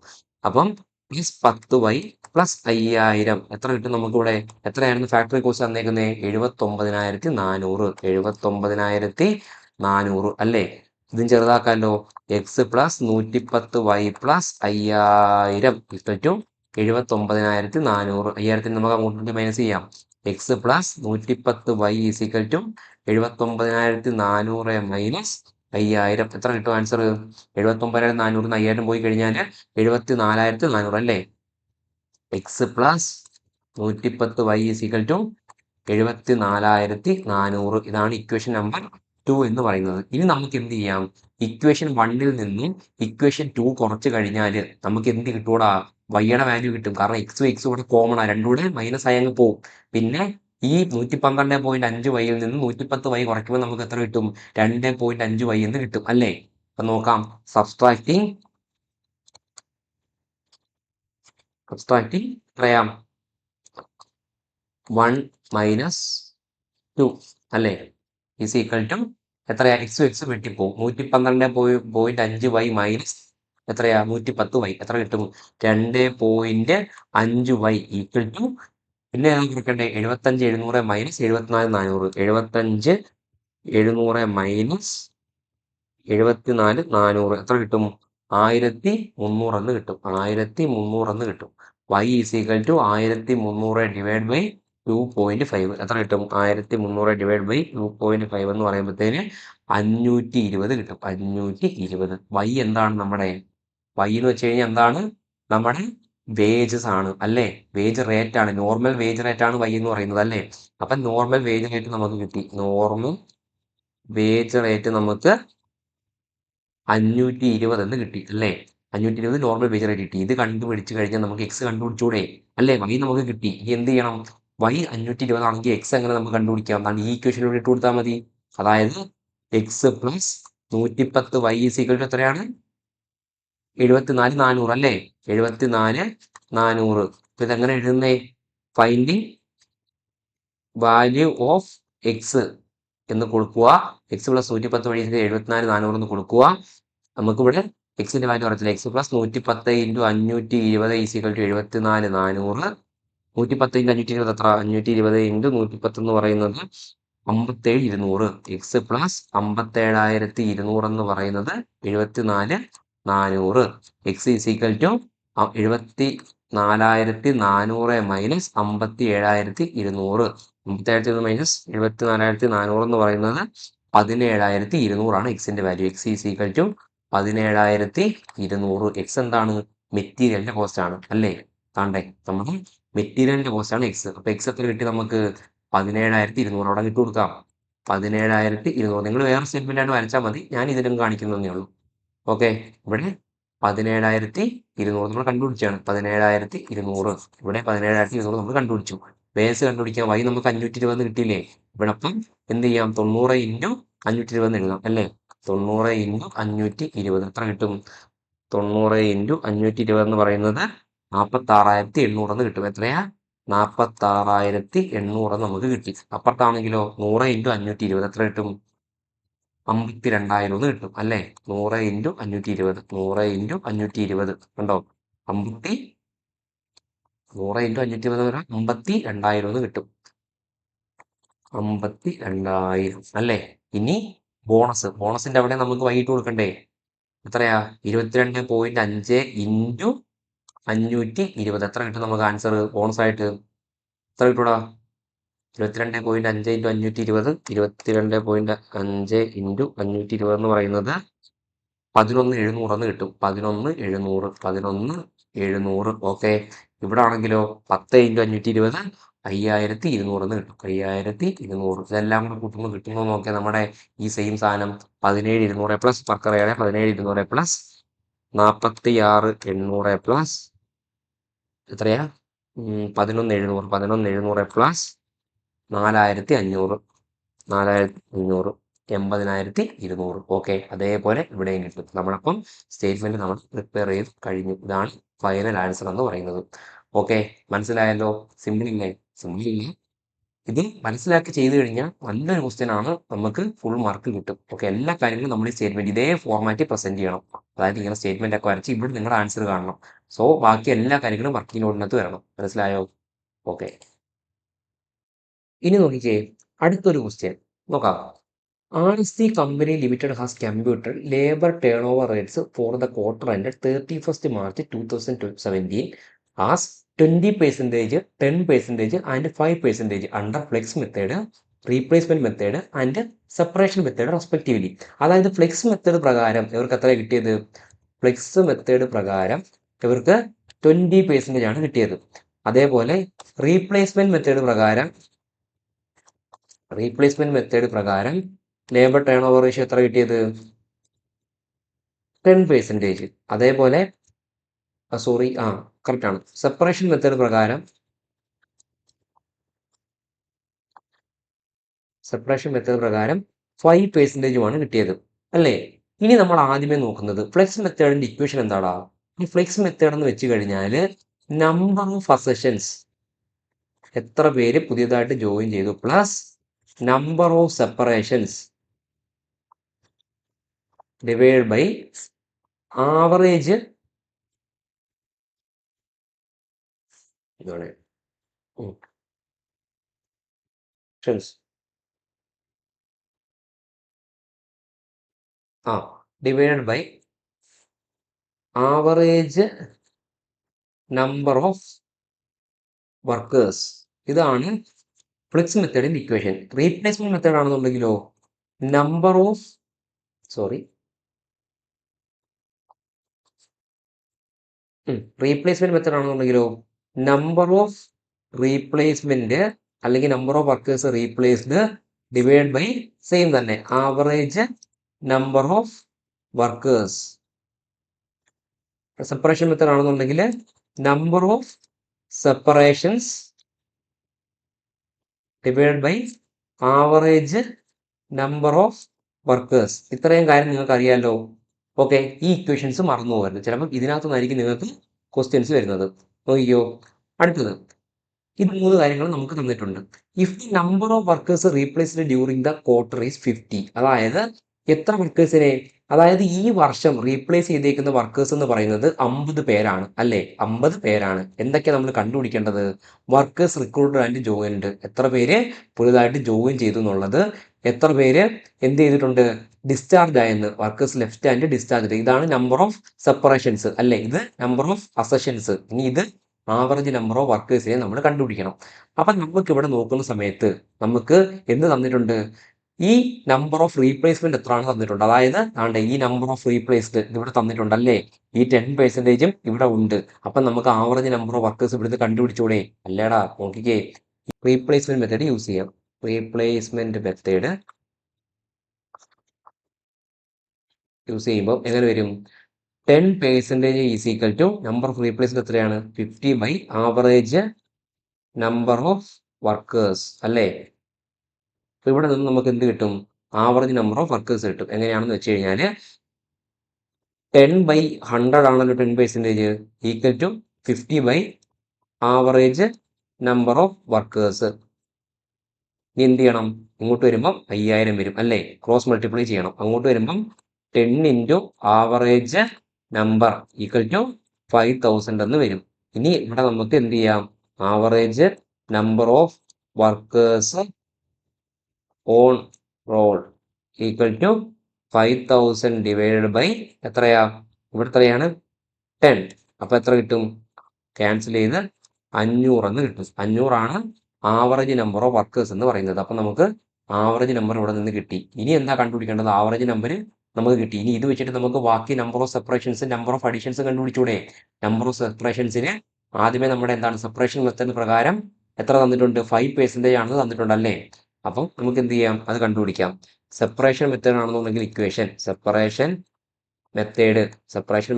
അപ്പം പ്ലസ് 10y പ്ലസ് 5000 എത്ര കിട്ടും നമുക്കിവിടെ? എത്രയായിരുന്നു ഫാക്ടറി കോസ്റ്റ് തന്നേക്കുന്നത്? 79,400. 79,400 അല്ലേ? ഇതും ചെറുതാക്കാമല്ലോ. X plus 110y plus 5000 equal to 79,400. 5000 നമുക്ക് അങ്ങോട്ട് മൈനസ് ചെയ്യാം. X plus 110y is equal to 79,400 minus 5000 എത്ര കിട്ടും ആൻസർ? 79,400 5000 പോയി കഴിഞ്ഞാൽ 74,400 അല്ലേ? X plus 110y is equal to 74,400. ഇതാണ് ഇക്വേഷൻ നമ്പർ 2 എന്ന് പറയുന്നത്. ഇനി നമുക്ക് എന്ത് ചെയ്യാം? ഇക്വേഷൻ 1ൽ നിന്ന് ഇക്വേഷൻ 2 കുറച്ച് കഴിഞ്ഞാൽ നമുക്ക് എന്ത് കിട്ടൂടാ? വൈയുടെ വാല്യൂ കിട്ടും. കാരണം എക്സും എക്സും കൂടെ കോമൺ ആണ്, രണ്ടും കൂടെ മൈനസ് ആയി അങ്ങ് പോകും. പിന്നെ ഈ 112.5 വൈയിൽ നിന്ന് 110 വൈ കുറയ്ക്കുമ്പോൾ നമുക്ക് എത്ര കിട്ടും? 2.5 വൈ എന്ന് കിട്ടും അല്ലേ? അപ്പൊ നോക്കാം. സബ്സ്ട്രാക്ടിങ് എത്രയാ? 1 മൈനസ് 2 അല്ലേ? ഈസ് ഈക്വൽ ടു എത്രയാ? എക്സും എക്സും വെട്ടിപ്പോവും. 112.5 വൈ മൈനസ് എത്രയാ? 110 വൈ എത്ര കിട്ടും? 2.5 വൈ ഈക്വൽ ടു പിന്നെ ഏതാ കൊടുക്കണ്ടേ? 75 700 മൈനസ് 74 400. 75 700 മൈനസ് 74 400 എത്ര കിട്ടും? 1300 എന്ന് കിട്ടും. 1300 എന്ന് കിട്ടും. y is equal to 1300 divide by 2.5 എത്ര കിട്ടും? 1300 ഡിവൈഡ് ബൈ 2.5 എന്ന് പറയുമ്പോഴത്തേന് 520 കിട്ടും. 520. y എന്താണ് നമ്മുടെ? y എന്ന് വെച്ച് കഴിഞ്ഞാൽ എന്താണ്? നമ്മുടെ വേജസ് ആണ് അല്ലേ? വേജ് റേറ്റ് ആണ്. നോർമൽ വേജ് റേറ്റ് ആണ് y എന്ന് പറയുന്നത് അല്ലേ? അപ്പൊ നോർമൽ വേജ് റേറ്റ് നമുക്ക് കിട്ടി. നോർമൽ വേജ് റേറ്റ് നമുക്ക് 520 എന്ന് കിട്ടി അല്ലേ? 520 നോർമൽ വേജ് റേറ്റ് കിട്ടി. ഇത് കണ്ടുപിടിച്ച് കഴിഞ്ഞാൽ നമുക്ക് എക്സ് കണ്ടുപിടിച്ചൂടെ അല്ലേ? y നമുക്ക് കിട്ടി. ഇനി എന്ത് ചെയ്യണം? y 520 ആണെങ്കിൽ എക്സ് എങ്ങനെ നമുക്ക് കണ്ടുപിടിക്കാം? എന്താണ് ഈ ഇക്വേഷനിലൂടെ ഇട്ട് കൊടുത്താൽ മതി. അതായത് x plus 110 y is equal to എത്രയാണ്? 74 400 അല്ലേ? 74 400. അപ്പൊ ഇതെങ്ങനെ എഴുതുന്നേ? ഫൈൻഡിങ് വാല്യൂ ഓഫ് എക്സ് എന്ന് കൊടുക്കുക. എക്സ് പ്ലസ് 110 വഴി 74 400 എന്ന് കൊടുക്കുക. നമുക്കിവിടെ എക്സിന്റെ വാല്യൂ അറിയത്തില്ല. X plus 110 into 520 is equal to 74 400. 110 into 520 എത്ര? 520 ഇൻറ്റു 110 എന്ന് പറയുന്നത് 57 200. എക്സ് പ്ലസ് 57,200 എന്ന് പറയുന്നത് 74 400. X is equal to 74,400 minus 57,200. 57,200 minus 74,400 എന്ന് പറയുന്നത് 17,200 ആണ് എക്സിന്റെ value. X is equal to 17,200. X എന്താണ്? മെറ്റീരിയലിന്റെ കോസ്റ്റ് ആണ് അല്ലേ? താണ്ടേ നമ്മുടെ മെറ്റീരിയലിന്റെ കോസ്റ്റ് ആണ് എക്സ്. അപ്പൊ എക്സ് എത്ര കിട്ടി നമുക്ക്? 17,200. അവിടെ കിട്ടി കൊടുക്കാം. 17,200. നിങ്ങൾ വേറെ സ്റ്റേറ്റ്മെന്റ് ആണ് വരച്ചാൽ മതി. ഞാൻ ഇതിലും കാണിക്കുന്നതേ ഉള്ളൂ. ഓക്കെ, ഇവിടെ 17,200 നമ്മൾ കണ്ടുപിടിച്ചാണ്. 17,200. ഇവിടെ 17,200 നമ്മൾ കണ്ടുപിടിച്ചു. ബേസ് കണ്ടുപിടിക്കാൻ y നമുക്ക് 520 കിട്ടിയില്ലേ? ഇവിടെ അപ്പം എന്ത് ചെയ്യാം? 90 ഇൻറ്റു 520 എഴുതാം അല്ലേ? 90 ഇൻറ്റു 520 എത്ര കിട്ടും? 90 ഇൻറ്റു 520 എന്ന് പറയുന്നത് 46,800 എന്ന് കിട്ടും. എത്രയാ? 46,800 നമുക്ക് കിട്ടി. അപ്പുറത്താണെങ്കിലോ 100 ഇൻറ്റു 520 എത്ര കിട്ടും? 52,000 എന്ന് കിട്ടും അല്ലേ? 100 ഇൻറ്റു 520 100 ഇൻറ്റു 520 കണ്ടോ? 100 ഇൻറ്റു 520 വരാം 52,000 എന്ന് കിട്ടും. 52,000 അല്ലേ? ഇനി ബോണസിന്റെ അവിടെ നമുക്ക് വൈകിട്ട് കൊടുക്കണ്ടേ? എത്രയാ? 22.5 ഇൻറ്റു 520 എത്ര കിട്ടും നമുക്ക് ആൻസർ ബോണസ് ആയിട്ട്? എത്ര കിട്ടൂടാ? 22.5 ഇൻറ്റു 520 22.5 ഇൻറ്റു 520 എന്ന് പറയുന്നത് 11,700 എന്ന് കിട്ടും. 11,700. ഓക്കെ, ഇവിടെ ആണെങ്കിലോ 10 ഇൻറ്റു 520 5,200 എന്ന് കിട്ടും. 5,200. ഇതെല്ലാം കൂടെ കൂട്ടുമ്പോൾ കിട്ടുമ്പോൾ നോക്കിയാൽ നമ്മുടെ ഈ സെയിം സാധനം 17,200 പ്ലസ് പർക്കറയുടെ 17,200 പ്ലസ് 46,800 പ്ലസ് എത്രയാ? 11,700 പ്ലസ് 4,500 80,200. ഓക്കെ, അതേപോലെ ഇവിടെയും കിട്ടും. നമ്മളപ്പം സ്റ്റേറ്റ്മെന്റ് നമ്മൾ പ്രിപ്പയർ ചെയ്ത് കഴിഞ്ഞു. ഇതാണ് ഫൈനൽ ആൻസർ എന്ന് പറയുന്നത്. ഓക്കെ, മനസ്സിലായല്ലോ? സിമ്പിൾ ഇല്ലേ? സിമ്പിൾ ഇല്ലേ? ഇത് മനസ്സിലാക്കി ചെയ്ത് കഴിഞ്ഞാൽ നല്ലൊരു ക്വസ്റ്റ്യൻ ആണ്. നമുക്ക് ഫുൾ മാർക്ക് കിട്ടും. ഓക്കെ, എല്ലാ കാര്യങ്ങളും നമ്മൾ ഈ സ്റ്റേറ്റ്മെന്റ് ഇതേ ഫോർമാറ്റിൽ പ്രസന്റ് ചെയ്യണം. അതായത് ഇങ്ങനെ സ്റ്റേറ്റ്മെന്റ് ഒക്കെ വരച്ച് ഇവിടെ നിങ്ങളുടെ ആൻസർ കാണണം. സോ ബാക്കി എല്ലാ കാര്യങ്ങളും വർക്കിംഗ് നോട്ടിനകത്ത് വരണം. മനസ്സിലായോ? ഓക്കെ, ഇനി നോക്കിക്കേ അടുത്തൊരു ക്വസ്റ്റ്യൻ നോക്കാം. RSC Company Limited has computed labor turnover rates for the quarter ended 31st March 2017 as 20%, 10% and 5% under flex method, replacement method and separation method respectively. അതായത് ഫ്ലെക്സ് മെത്തേഡ് പ്രകാരം ഇവർക്ക് എത്ര കിട്ടിയത്? ഫ്ലെക്സ് മെത്തേഡ് പ്രകാരം ഇവർക്ക് 20% ആണ് കിട്ടിയത്. അതേപോലെ റീപ്ലേസ്മെന്റ് മെത്തേഡ് പ്രകാരം ലേബർ ടേൺ ഓവർ റേഷ്യോ എത്ര കിട്ടിയത്? 10%. അതേപോലെ സോറി, കറക്റ്റ് ആണ്. സെപ്പറേഷൻ മെത്തേഡ് പ്രകാരം 5%മാണ് കിട്ടിയത്, അല്ലേ? ഇനി നമ്മൾ ആദ്യമേ നോക്കുന്നത് ഫ്ലെക്സ് മെത്തേഡിന്റെ ഇക്വേഷൻ എന്താടാ? ഈ ഫ്ലെക്സ് മെത്തേഡ് എന്ന് വെച്ച് കഴിഞ്ഞാൽ നമ്പർ ഓഫ് അസെഷൻസ്, എത്ര പേര് പുതിയതായിട്ട് ജോയിൻ ചെയ്തു, plus number of separations divide by average divide by average number of workers. ഇതാണ് ഫ്ലെക്സ് മെത്തേഡിന്റെ ഇക്വേഷൻ. റീപ്ലേസ്മെന്റ് മെത്തേഡ് ആണെന്നുണ്ടെങ്കിലോ നമ്പർ ഓഫ് റീപ്ലേസ്മെന്റ് മെത്തേഡ് ആണെന്നുണ്ടെങ്കിലോ നമ്പർ ഓഫ് റീപ്ലേസ്മെന്റ് അല്ലെങ്കിൽ number of workers replaced divide by same തന്നെ average number of workers. Separation method ആണെന്നുണ്ടെങ്കിൽ number of separations divide by average number of workers. ഇത്രയും കാര്യം നിങ്ങൾക്ക് അറിയാമല്ലോ. Okay, ഈ ഇക്വേഷൻസ് മറന്നു പോകരുത്. ചിലപ്പോൾ ഇതിനകത്തു നിന്നായിരിക്കും നിങ്ങൾക്ക് ക്വസ്റ്റ്യൻസ് വരുന്നത്. നോക്കിയോ, അടുത്തത് ഇത് 3 കാര്യങ്ങൾ നമുക്ക് തന്നിട്ടുണ്ട്. If the number of workers replaced during the quarter is 50, അതായത് എത്ര വർക്കേഴ്സിനെ, അതായത് ഈ വർഷം റീപ്ലേസ് ചെയ്തേക്കുന്ന വർക്കേഴ്സ് എന്ന് പറയുന്നത് 50 പേരാണ്, അല്ലേ? 50 പേരാണ്. എന്തൊക്കെയാണ് നമ്മൾ കണ്ടുപിടിക്കേണ്ടത്? വർക്കേഴ്സ് റിക്രൂട്ടഡ് ആൻഡ് ജോയിൻഡ്, എത്ര പേര് പുതുതായിട്ട് ജോയിൻ ചെയ്തു എന്നുള്ളത്, എത്ര പേര് എന്ത് ചെയ്തിട്ടുണ്ട്, ഡിസ്ചാർജ് ആയെന്ന്, വർക്കേഴ്സ് ലെഫ്റ്റ് ആൻഡ് ഡിസ്ചാർജ്. ഇതാണ് നമ്പർ ഓഫ് സെപ്പറേഷൻസ്, അല്ലേ? ഇത് നമ്പർ ഓഫ് അസഷൻസ്. ഇനി ഇത് ആവറേജ് നമ്പർ ഓഫ് വർക്കേഴ്സിനെ നമ്മൾ കണ്ടുപിടിക്കണം. അപ്പം നമുക്ക് ഇവിടെ നോക്കുന്ന സമയത്ത് നമുക്ക് എന്ത് തന്നിട്ടുണ്ട്? ഈ നമ്പർ ഓഫ് റീപ്ലേസ്മെന്റ് എത്രയാണ് തന്നിട്ടുണ്ട്. അതായത് ഈ നമ്പർ ഓഫ് റീപ്ലേസ്ഡ് ഇവിടെ തന്നിട്ടുണ്ട്, അല്ലേ? ഈ 10%ഉം ഇവിടെ ഉണ്ട്. അപ്പം നമുക്ക് ആവറേജ് നമ്പർ ഓഫ് വർക്കേഴ്സ് ഇവിടുന്ന് കണ്ടുപിടിച്ചൂടെ? അല്ലേടാ, നോക്കിക്കേ, റീപ്ലേസ്മെന്റ് മെത്തേഡ് യൂസ് ചെയ്യാം. റീപ്ലേസ്മെന്റ് മെത്തേഡ് യൂസ് ചെയ്യുമ്പോൾ എങ്ങനെ വരും? 10% is equal to number of replaced എത്രയാണ്? 50 by average number of workers, അല്ലേ? അപ്പൊ ഇവിടെ നിന്ന് നമുക്ക് എന്ത് കിട്ടും? ആവറേജ് നമ്പർ ഓഫ് വർക്കേഴ്സ് കിട്ടും. എങ്ങനെയാണെന്ന് വെച്ച് കഴിഞ്ഞാൽ 10/100 ആണല്ലോ 10%, equal to 50 by average number of workers. ഇനി എന്ത് ചെയ്യണം? ഇങ്ങോട്ട് വരുമ്പം 5000 വരും, അല്ലേ? ക്രോസ് മൾട്ടിപ്ലൈ ചെയ്യണം. അങ്ങോട്ട് വരുമ്പം 10 into average number equal to 5000 എന്ന് വരും. ഇനി ഇവിടെ നമുക്ക് എന്ത് ചെയ്യാം? Average number of workers on roll equal to 5000 divided by എത്രയാ? ഇവിടെ എത്രയാണ്? 10. അപ്പൊ എത്ര കിട്ടും? ക്യാൻസൽ ചെയ്ത് 500 എന്ന് കിട്ടും. 500 ആണ് ആവറേജ് നമ്പർ ഓഫ് വർക്കേഴ്സ് എന്ന് പറയുന്നത്. അപ്പൊ നമുക്ക് ആവറേജ് നമ്പർ ഇവിടെ നിന്ന് കിട്ടി. ഇനി എന്താ കണ്ടുപിടിക്കേണ്ടത്? ആവറേജ് നമ്പർ നമുക്ക് കിട്ടി. ഇനി ഇത് വെച്ചിട്ട് നമുക്ക് ബാക്കി number of separations, number of additions കണ്ടുപിടിച്ചൂടെ? നമ്പർ ഓഫ് സെപ്പറേഷൻസിന് ആദ്യമേ നമ്മുടെ എന്താണ് സെപ്പറേഷൻ മെത്തേഡ് പ്രകാരം എത്ര തന്നിട്ടുണ്ട്? 5% ആണ് തന്നിട്ടുണ്ട്, അല്ലേ? അപ്പം നമുക്ക് എന്ത് ചെയ്യാം? അത് കണ്ടുപിടിക്കാം. സെപ്പറേഷൻ മെത്തേഡ് ആണെന്നുണ്ടെങ്കിൽ ഇക്വേഷൻ സെപ്പറേഷൻ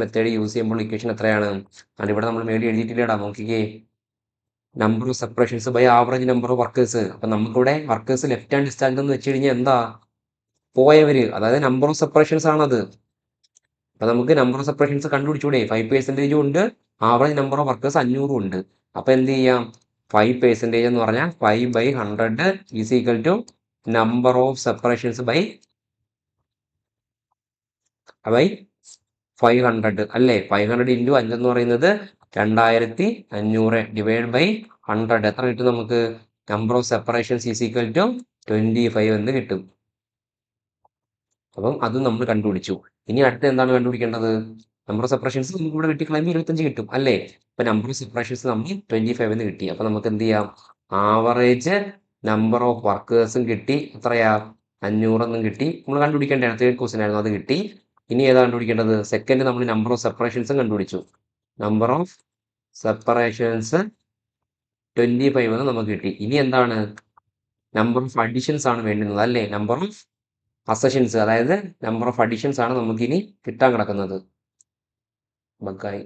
മെത്തേഡ് യൂസ് ചെയ്യുമ്പോൾ ഇക്വേഷൻ എത്രയാണ്? ഇവിടെ നമ്മൾ മേടി എഴുതിയിട്ടില്ലടാ, നോക്കിക്കേ. Number of separations by average number of workers. അപ്പൊ നമുക്കിവിടെ വർക്കേഴ്സ് ലെഫ്റ്റ് ആൻഡ് ഡിസ്ചാർജ് എന്ന് വെച്ച് കഴിഞ്ഞാൽ എന്താ? പോയവര്, അതായത് നമ്പർ ഓഫ് സെപ്പറേഷൻസ് ആണത്. അപ്പൊ നമുക്ക് നമ്പർ ഓഫ് സെപ്പറേഷൻസ് കണ്ടുപിടിച്ചൂടെ? 5% ഉണ്ട്, ആവറേജ് നമ്പർ ഓഫ് വർക്കേഴ്സ് 500 ഉണ്ട്. അപ്പൊ എന്ത് ചെയ്യാം? 5% എന്ന് പറഞ്ഞാൽ 5/100 is equal to number of separations by 500, അല്ലേ? 500 ഇൻറ്റു 5 എന്ന് പറയുന്നത് 2500 ഡിവൈഡ് ബൈ 100 എത്ര കിട്ടും നമുക്ക്? Number of separations is equal to 25 എന്ന് കിട്ടും. അപ്പം അത് നമ്മൾ കണ്ടുപിടിച്ചു. ഇനി അടുത്ത എന്താണ് കണ്ടുപിടിക്കേണ്ടത്? നമ്പർ ഓഫ് സെപ്പറേഷൻസ് നമുക്ക് ഇവിടെ വെട്ടിക്കളയുമ്പോൾ 25 കിട്ടും, അല്ലേ? അപ്പൊ നമ്പർ ഓഫ് സെപ്പറേഷൻസ് നമ്മൾ 25 എന്ന് കിട്ടി. അപ്പൊ നമുക്ക് എന്ത് ചെയ്യാം? ആവറേജ് നമ്പർ ഓഫ് വർക്കേഴ്സും കിട്ടി. എത്രയാ? 500 എന്നും കിട്ടി. നമ്മൾ കണ്ടുപിടിക്കേണ്ടതാണ്, തേർഡ് ക്വസ്റ്റ്യൻ ആയിരുന്നു, അത് കിട്ടി. ഇനി ഏതാ കണ്ടുപിടിക്കേണ്ടത്? സെക്കൻഡ് നമ്മൾ നമ്പർ ഓഫ് സെപ്പറേഷൻസും കണ്ടുപിടിച്ചു. നമ്പർ ഓഫ് സെപ്പറേഷൻസ് 25 എന്ന് നമുക്ക് കിട്ടി. ഇനി എന്താണ്? നമ്പർ ഓഫ് അഡീഷൻസ് ആണ് വേണ്ടുന്നത്, അല്ലേ? നമ്പർ ഓഫ് അസഷൻസ്, അതായത് നമ്പർ ഓഫ് അഡീഷൻസ് ആണ് നമുക്കിനി കിട്ടാൻ കിടക്കുന്നത്. ബക്കായി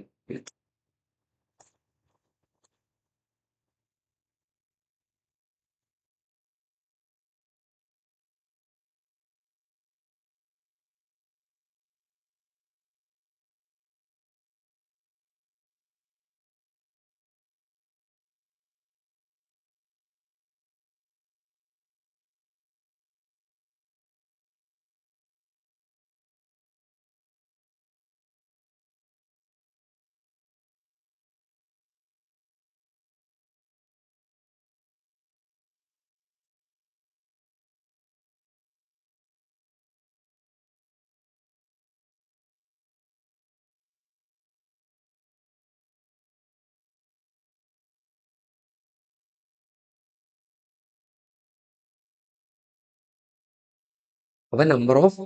അപ്പൊ നമ്പർ ഓഫ്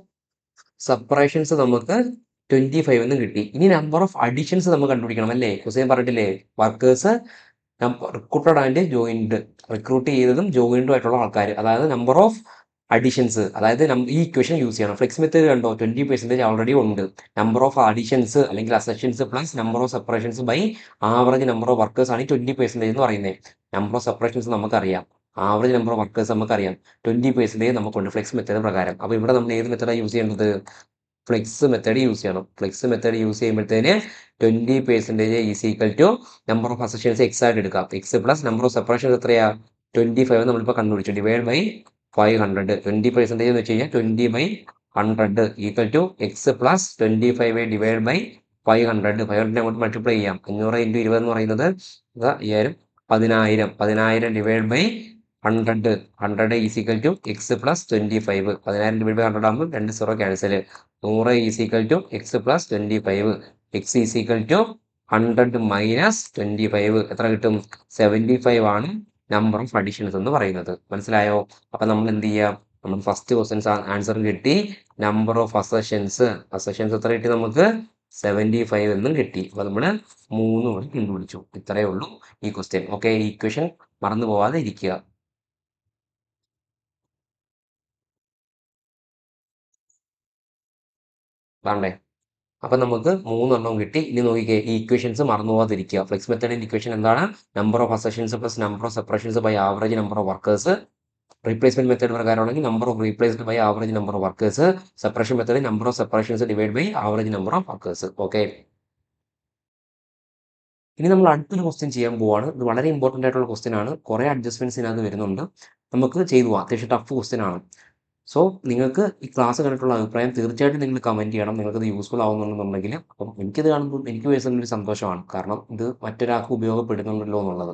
സബ്ട്രാക്ഷൻസ് നമുക്ക് 25 എന്ന് കിട്ടി. ഇനി നമ്പർ ഓഫ് അഡീഷൻസ് നമുക്ക് കണ്ടുപിടിക്കണം അല്ലേ? ഹുസൈൻ പറഞ്ഞിട്ടില്ലേ, workers recruited and joined, recruit ചെയ്തതും ജോയിൻഡും ആയിട്ടുള്ള ആൾക്കാർ, അതായത് നമ്പർ ഓഫ് അഡീഷൻസ്, അതായത് ഈ ഇക്വേഷൻ യൂസ് ചെയ്യണം. ഫ്ലെക്സ് മെത്തേഡ് കണ്ടോ, 20% ഓൾറെഡി ഉണ്ട്. നമ്പർ ഓഫ് അഡീഷൻസ് അല്ലെങ്കിൽ accessions plus number of separations by average number of workers ആണ് 20% എന്ന് പറയുന്നത്. നമ്പർ ഓഫ് സെപ്പറേഷൻസ് നമുക്കറിയാം, ആവറേജ് നമ്പർ ഓഫ് വർക്കേഴ്സ് നമുക്കറിയാം, 20% നമുക്കുണ്ട് ഫ്ലെക്സ് മെത്തേഡ് പ്രകാരം. അപ്പോൾ ഇവിടെ നമ്മൾ ഏത് മെത്തേഡാണ് യൂസ് ചെയ്യേണ്ടത്? ഫ്ലെക്സ് മെത്തേഡ് യൂസ് ചെയ്യണം. ഫ്ലെക്സ് മെത്തേഡ് യൂസ് ചെയ്യുമ്പോഴത്തേന് 20% is equal to number of accessions x ആയിട്ട് എടുക്കാം. X plus number of separations എത്രയാ? 25 നമ്മളിപ്പോൾ കണ്ടുപിടിച്ചു. Divide by 500. 20% എന്ന് വെച്ച് കഴിഞ്ഞാൽ 20/100 equal to x plus 25 divide by 500. 500 അങ്ങോട്ട് മൾട്ടിപ്ലൈ ചെയ്യാം. 500 × 20 എന്ന് പറയുന്നത് 5000. 10,000 divide by 100. 100 is equal to x plus 25. 10,000 divide by 100 ആകുമ്പോൾ 2 0 cancel. 100 is equal to x plus 25. X is equal to 100 minus 25. എത്ര കിട്ടും? 75 ആണ് നമ്പർ ഓഫ് അഡീഷൻസ് എന്ന് പറയുന്നത്. മനസ്സിലായോ? അപ്പൊ നമ്മൾ എന്ത് ചെയ്യാം? നമ്മൾ ഫസ്റ്റ് ക്വസ്റ്റ്യൻസ് ആൻസർ കിട്ടി. നമ്പർ ഓഫ് അസഷൻസ് എത്ര കിട്ടി നമുക്ക്? 75 എന്നും കിട്ടി. അപ്പൊ നമ്മൾ 3 വഴി കണ്ടുപിടിച്ചു. ഇത്രയേ ഉള്ളൂ ഈ ക്വസ്റ്റ്യൻ. ഓക്കെ, ഈ ഇക്വേഷൻ മറന്നു പോവാതെ ഇരിക്കുക. വേണ്ടേ? അപ്പൊ നമുക്ക് 3 കിട്ടി. ഇനി നോക്കിക്കേ, ഈ ഇക്വേഷൻസ് മറന്നു പോകാതിരിക്കുക. ഫ്ലെക്സ് മെത്തേഡിന്റെ ഇക്വേഷൻ എന്താണ്? Number of accessions plus number of separations by average number of workers. Replacement method പ്രകാരമാണെങ്കിൽ number of replaced by average number of workers. Separation method number of separations divide by average number of workers. Okay, ഇനി നമ്മൾ അടുത്തൊരു question ചെയ്യാൻ പോവാണ്. ഇത് വളരെ important ആയിട്ടുള്ള question ആണ്. കുറേ അഡ്ജസ്റ്റ്മെന്റ്സ് ഇതിനകത്ത് വരുന്നുണ്ട്. നമുക്ക് ചെയ്തു പോവാം. അത്യാവശ്യം ടഫ് ക്വസ്റ്റ്യൻ ആണ്. സോ നിങ്ങൾക്ക് ഈ ക്ലാസ് കണ്ടിട്ടുള്ള അഭിപ്രായം തീർച്ചയായിട്ടും നിങ്ങൾ കമൻറ്റ് ചെയ്യണം. നിങ്ങൾക്കത് യൂസ്ഫുൾ ആവുന്നുണ്ടെന്നുണ്ടെങ്കിൽ. അപ്പം എനിക്കിത് കാണുമ്പോൾ എനിക്ക് പേഴ്സണലി ഒരു സന്തോഷമാണ്. കാരണം ഇത് മറ്റൊരാൾക്ക് ഉപയോഗപ്പെടുന്നുണ്ടല്ലോ എന്നുള്ളത്.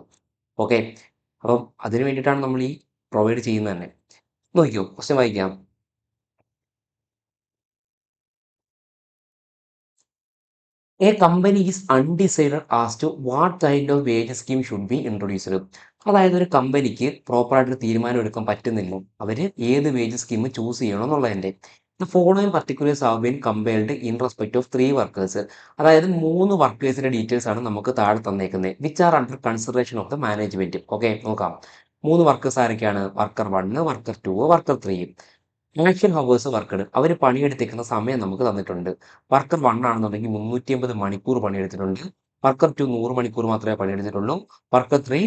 ഓക്കെ, അപ്പം അതിന് വേണ്ടിയിട്ടാണ് നമ്മൾ ഈ പ്രൊവൈഡ് ചെയ്യുന്നത് തന്നെ. നോക്കിയോ, ക്വസ്റ്റ്യൻ വായിക്കാം. A company is undecided as to what kind of wage scheme should be introduced. അതായത് ഒരു കമ്പനിക്ക് പ്രോപ്പറായിട്ട് തീരുമാനം എടുക്കാൻ പറ്റുന്നില്ല, അവർ ഏത് വേജ് സ്കീം ചൂസ് ചെയ്യണം എന്നുള്ളതിൻ്റെ. The following particulars have been compared in respect of 3 workers. അതായത് 3 വർക്കേഴ്സിന്റെ ഡീറ്റെയിൽസ് ആണ് നമുക്ക് താഴെ തന്നേക്കുന്നത്. Which are under consideration of the management. Okay, നോക്കാം. 3 വർക്കേഴ്സ് ആരൊക്കെയാണ്? Worker 1, worker 2, worker 3. Actual hours worked, അവർ പണിയെടുത്തേക്കുന്ന സമയം നമുക്ക് തന്നിട്ടുണ്ട്. വർക്കർ 1 ആണെന്നുണ്ടെങ്കിൽ 350 മണിക്കൂർ പണിയെടുത്തിട്ടുണ്ട്. വർക്കർ 2 100 മണിക്കൂർ മാത്രമേ പണിയെടുത്തിട്ടുള്ളൂ. വർക്കർ 3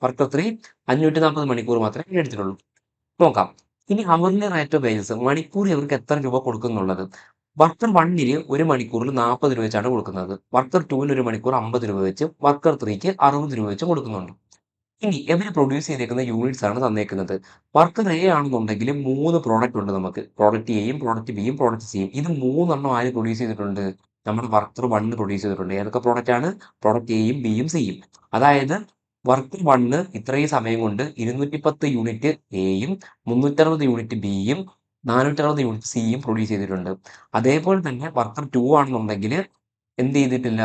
വർക്കർ 3 540 മണിക്കൂർ മാത്രമേ പണിയെടുത്തിട്ടുള്ളൂ. നോക്കാം. ഇനി ഹവർലി റേറ്റ് ഓഫ് വേജസ്, മണിക്കൂർ ഇവർക്ക് എത്ര രൂപ കൊടുക്കുന്നുള്ളത്. വർക്കർ 1 ഒരു മണിക്കൂറിൽ 40 രൂപ വെച്ചാണ് കൊടുക്കുന്നത്. വർക്കർ 2 ഒരു മണിക്കൂർ 50 രൂപ വെച്ച്, വർക്കർ 3 60 രൂപ വെച്ച് കൊടുക്കുന്നുണ്ട്. ഇനി ഇവർ പ്രൊഡ്യൂസ് ചെയ്തേക്കുന്ന യൂണിറ്റ്സ് ആണ് തന്നേക്കുന്നത്. വർക്കർ എ ആണെന്നുണ്ടെങ്കിൽ 3 പ്രോഡക്റ്റ് ഉണ്ട് നമുക്ക്. പ്രോഡക്റ്റ് എയും പ്രോഡക്റ്റ് ബിയും പ്രോഡക്റ്റ് സിയും. ഇത് 3 ആര് പ്രൊഡ്യൂസ് ചെയ്തിട്ടുണ്ട്? നമ്മുടെ വർക്കർ 1 പ്രൊഡ്യൂസ് ചെയ്തിട്ടുണ്ട്. ഏതൊക്കെ പ്രോഡക്റ്റ് ആണ്? പ്രോഡക്റ്റ് എയും ബിയും സിയും. അതായത് വർക്കർ 1 ഇത്രയും സമയം കൊണ്ട് 210 യൂണിറ്റ് എയും 360 യൂണിറ്റ് ബിയും 460 യൂണിറ്റ് സിയും പ്രൊഡ്യൂസ് ചെയ്തിട്ടുണ്ട്. അതേപോലെ തന്നെ വർക്കർ 2 ആണെന്നുണ്ടെങ്കിൽ എന്ത് ചെയ്തിട്ടില്ല?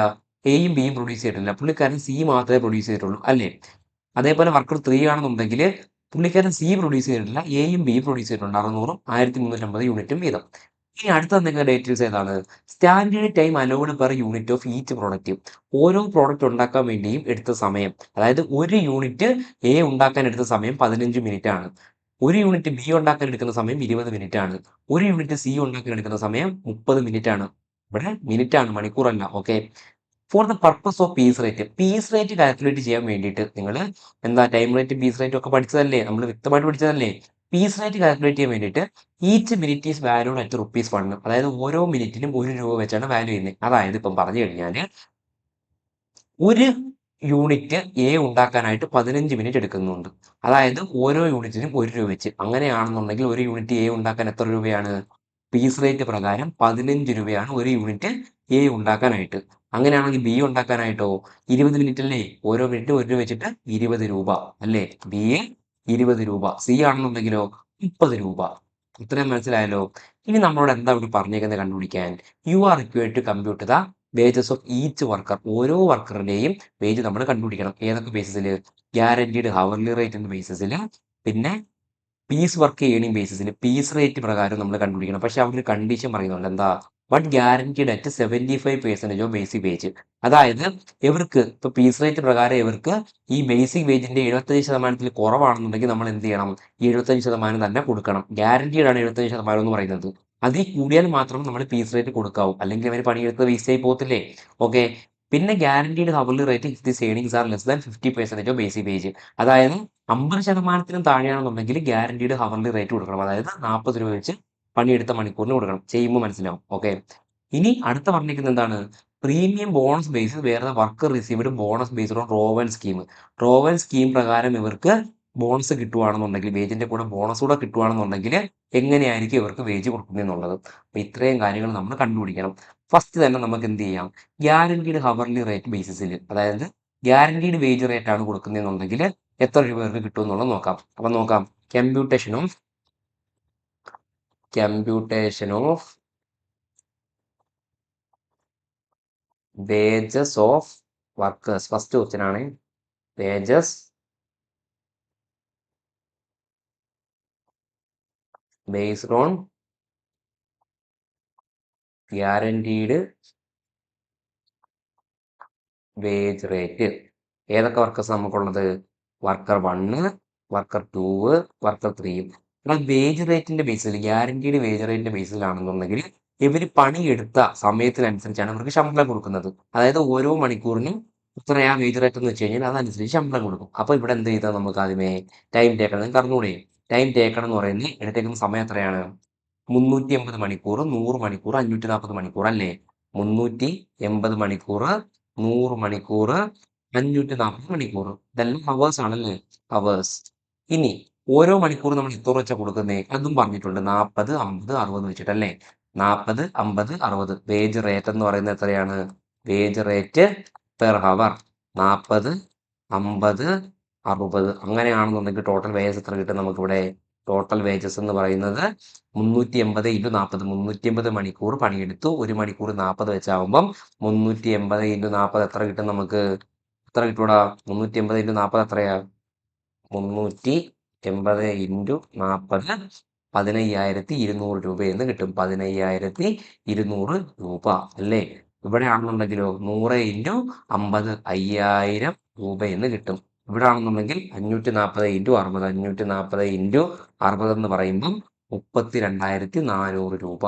എയും ബിയും പ്രൊഡ്യൂസ് ചെയ്തിട്ടില്ല. പുള്ളിക്കാരൻ സി മാത്രമേ പ്രൊഡ്യൂസ് ചെയ്തിട്ടുള്ളൂ അല്ലേ? അതേപോലെ വർക്കർ 3 ആണെന്നുണ്ടെങ്കിൽ പുള്ളിക്കാരൻ സി പ്രൊഡ്യൂസ് ചെയ്തിട്ടില്ല, എയും ബിയും പ്രൊഡ്യൂസ് ചെയ്തിട്ടുണ്ട്. 600ഉം 1350 യൂണിറ്റും വീതം. ഇനി അടുത്ത എന്തെങ്കിലും ഡീറ്റെയിൽസ് ഏതാണ്? Standard time allowed per unit of each product. ഓരോ പ്രോഡക്റ്റ് ഉണ്ടാക്കാൻ വേണ്ടിയും എടുത്ത സമയം, അതായത് ഒരു യൂണിറ്റ് എ ഉണ്ടാക്കാൻ എടുത്ത സമയം 15 മിനിറ്റ് ആണ്. ഒരു യൂണിറ്റ് ബി ഉണ്ടാക്കാൻ എടുക്കുന്ന സമയം 20 മിനിറ്റ് ആണ്. ഒരു യൂണിറ്റ് സി ഉണ്ടാക്കാൻ എടുക്കുന്ന സമയം 30 മിനിറ്റ് ആണ്. ഇവിടെ മിനിറ്റ് ആണ്, മണിക്കൂറല്ല. Okay. For the purpose of piece rate calculate ചെയ്യാൻ വേണ്ടിയിട്ട് നിങ്ങൾ എന്താ ടൈം റേറ്റ് പീസ് റേറ്റ് ഒക്കെ പഠിച്ചതല്ലേ, നമ്മൾ വ്യക്തമായിട്ട് പഠിച്ചതല്ലേ. പീസ് റേറ്റ് കാൽക്കുലേറ്റ് ചെയ്യാൻ വേണ്ടിയിട്ട് each minute is valued at rupees 1. അതായത് ഓരോ മിനിറ്റിനും 1 രൂപ വെച്ചാണ് വാല്യൂ ചെയ്യുന്നത്. അതായത് ഇപ്പം പറഞ്ഞു കഴിഞ്ഞാൽ ഒരു യൂണിറ്റ് എ ഉണ്ടാക്കാനായിട്ട് 15 മിനിറ്റ് എടുക്കുന്നുണ്ട്. അതായത് ഓരോ യൂണിറ്റിനും 1 രൂപ വെച്ച്. അങ്ങനെയാണെന്നുണ്ടെങ്കിൽ ഒരു യൂണിറ്റ് എ ഉണ്ടാക്കാൻ എത്ര രൂപയാണ്? പീസ് റേറ്റ് പ്രകാരം 15 രൂപയാണ് ഒരു യൂണിറ്റ് എ ഉണ്ടാക്കാനായിട്ട്. അങ്ങനെയാണെങ്കിൽ ബി ഉണ്ടാക്കാനായിട്ടോ 20 മിനിറ്റ് അല്ലേ? ഓരോ മിനിറ്റ് 1 രൂപ വെച്ചിട്ട് 20 രൂപ അല്ലേ? ബി എ 20 രൂപ. സി ആണെന്നുണ്ടെങ്കിലോ 30 രൂപ. ഇത്രയും മനസ്സിലായല്ലോ. ഇനി നമ്മളോട് എന്താ ഇവിടെ പറഞ്ഞേക്കുന്നത് കണ്ടുപിടിക്കാൻ? You are required to compute the wages of each worker. ഓരോ വർക്കറിന്റെയും വേജ് നമ്മൾ കണ്ടുപിടിക്കണം. ഏതൊക്കെ ബേസിസിൽ? ഗ്യാരണ്ടീഡ് ഹവർലി റേറ്റിന്റെ ബേസിസിൽ, പിന്നെ പീസ് വർക്ക് ഏണിംഗ് ബേസിസിൽ പീസ് റേറ്റ് പ്രകാരം നമ്മൾ കണ്ടുപിടിക്കണം. പക്ഷെ അവിടെ ഒരു കണ്ടീഷൻ പറയുന്നുണ്ട്. എന്താ? But guaranteed at 75% of basic wage. അതായത് ഇവർക്ക് ഇപ്പൊ പീസ് റേറ്റ് പ്രകാരം ഇവർക്ക് ഈ ബേസിക് വേജിന്റെ 75% കുറവാണെന്നുണ്ടെങ്കിൽ നമ്മൾ എന്ത് ചെയ്യണം? 75% തന്നെ കൊടുക്കണം. ഗ്യാരണ്ടീഡ് ആണ് 75% എന്ന് പറയുന്നത്. അതിൽ കൂടിയാൽ മാത്രം നമ്മൾ പീസ് റേറ്റ് കൊടുക്കാവൂ. അല്ലെങ്കിൽ അവർ പണിയെടുത്ത് വേസ്റ്റ് ആയി പോകത്തില്ലേ? ഓക്കെ. പിന്നെ guaranteed hourly rate if this earnings are less than 50% of basic wage. അതായത് 50%-നും താഴെയാണെന്നുണ്ടെങ്കിൽ ഗ്യാരണ്ടീഡ് ഹവർലി റേറ്റ് കൊടുക്കണം. അതായത് 40 രൂപ വെച്ച് പണിയെടുത്ത മണിക്കൂറിന് കൊടുക്കണം. ചെയ്യുമ്പോൾ മനസ്സിലാവും. ഓക്കെ. ഇനി അടുത്ത പറഞ്ഞിരിക്കുന്നത് എന്താണ്? പ്രീമിയം ബോണസ് ബേസിസ് വേറെ work received bonus based on Rowan scheme. Rowan scheme പ്രകാരം ഇവർക്ക് ബോണസ് കിട്ടുവാണെന്നുണ്ടെങ്കിൽ, വേജിന്റെ കൂടെ ബോണസ് കൂടെ കിട്ടുവാണെന്നുണ്ടെങ്കിൽ എങ്ങനെയായിരിക്കും ഇവർക്ക് വേജ് കൊടുക്കുന്നതെന്നുള്ളത്. അപ്പൊ ഇത്രയും കാര്യങ്ങൾ നമ്മൾ കണ്ടുപിടിക്കണം. ഫസ്റ്റ് തന്നെ നമുക്ക് എന്ത് ചെയ്യാം? ഗ്യാരണ്ടീഡ് ഹവർലി റേറ്റ് ബേസിസിൽ, അതായത് ഗ്യാരണ്ടീഡ് വേജ് റേറ്റ് ആണ് കൊടുക്കുന്നതെന്നുണ്ടെങ്കിൽ എത്ര രൂപ ഇവർക്ക് കിട്ടും എന്നുള്ളത് നോക്കാം. അപ്പൊ നോക്കാം. Computation of wages of workers. First question ആണ് wages based on guaranteed wage rate. ഏതൊക്കെ വർക്കേഴ്സ് നമുക്കുള്ളത്? Worker 1, worker 2, worker 3. എന്നാൽ വേജ് റേറ്റിന്റെ ബേസിൽ, ഗ്യാരണ്ടീഡ് വേജ് റേറ്റിന്റെ ബേസിലാണെന്നുണ്ടെങ്കിൽ ഇവർ പണിയെടുത്ത സമയത്തിനനുസരിച്ചാണ് ഇവർക്ക് ശമ്പളം കൊടുക്കുന്നത്. അതായത് ഓരോ മണിക്കൂറിനും എത്രയാ വേജ് റേറ്റ് എന്ന് വെച്ച് കഴിഞ്ഞാൽ അതനുസരിച്ച് ശമ്പളം കൊടുക്കും. അപ്പൊ ഇവിടെ എന്ത് ചെയ്താൽ നമുക്ക് ആദ്യമേ ടൈം ടേക്കൺ നിങ്ങൾക്ക് അറിഞ്ഞൂടെ? ടൈം ടേക്കൺ എന്ന് പറയുന്നത് എടുത്തേക്കുന്ന സമയം എത്രയാണ്? 380 മണിക്കൂർ, 100 മണിക്കൂർ, 540 മണിക്കൂർ അല്ലേ? 380 മണിക്കൂർ, 100 മണിക്കൂർ, 540 മണിക്കൂർ. ഇതെല്ലാം ഹവേഴ്സ് ആണല്ലേ? ഹവേഴ്സ്. ഇനി ഓരോ മണിക്കൂർ നമ്മൾ എത്ര വെച്ചാ കൊടുക്കുന്നേ? അതും പറഞ്ഞിട്ടുണ്ട്. 40, 50, 60 വെച്ചിട്ടല്ലേ? 40, 50, 60. വേജ് റേറ്റ് എന്ന് പറയുന്നത് എത്രയാണ്? Wage rate per hour 40, 50, 60. അങ്ങനെയാണെന്നുണ്ടെങ്കിൽ ടോട്ടൽ വേജസ് എത്ര കിട്ടും നമുക്കിവിടെ? ടോട്ടൽ വേജസ് എന്ന് പറയുന്നത് 380 ഇൻറ്റു 40. 380 മണിക്കൂർ പണിയെടുത്തു. ഒരു മണിക്കൂർ 40 വെച്ചാകുമ്പം 380 ഇൻറ്റു 40 എത്ര കിട്ടും നമുക്ക്? എത്ര കിട്ടൂടാ? 380 ഇൻറ്റു 40 എത്രയാ? 380 ഇൻറ്റു 40 15,200 രൂപയെന്ന് കിട്ടും. 15,200 രൂപ അല്ലേ? ഇവിടെ ആണെന്നുണ്ടെങ്കിലോ 100 ഇൻറ്റു 50 5000 രൂപയെന്ന് കിട്ടും. ഇവിടെ ആണെന്നുണ്ടെങ്കിൽ 540 ഇൻറ്റു 60 540 ഇൻറ്റു 60 എന്ന് പറയുമ്പം 32,400 രൂപ.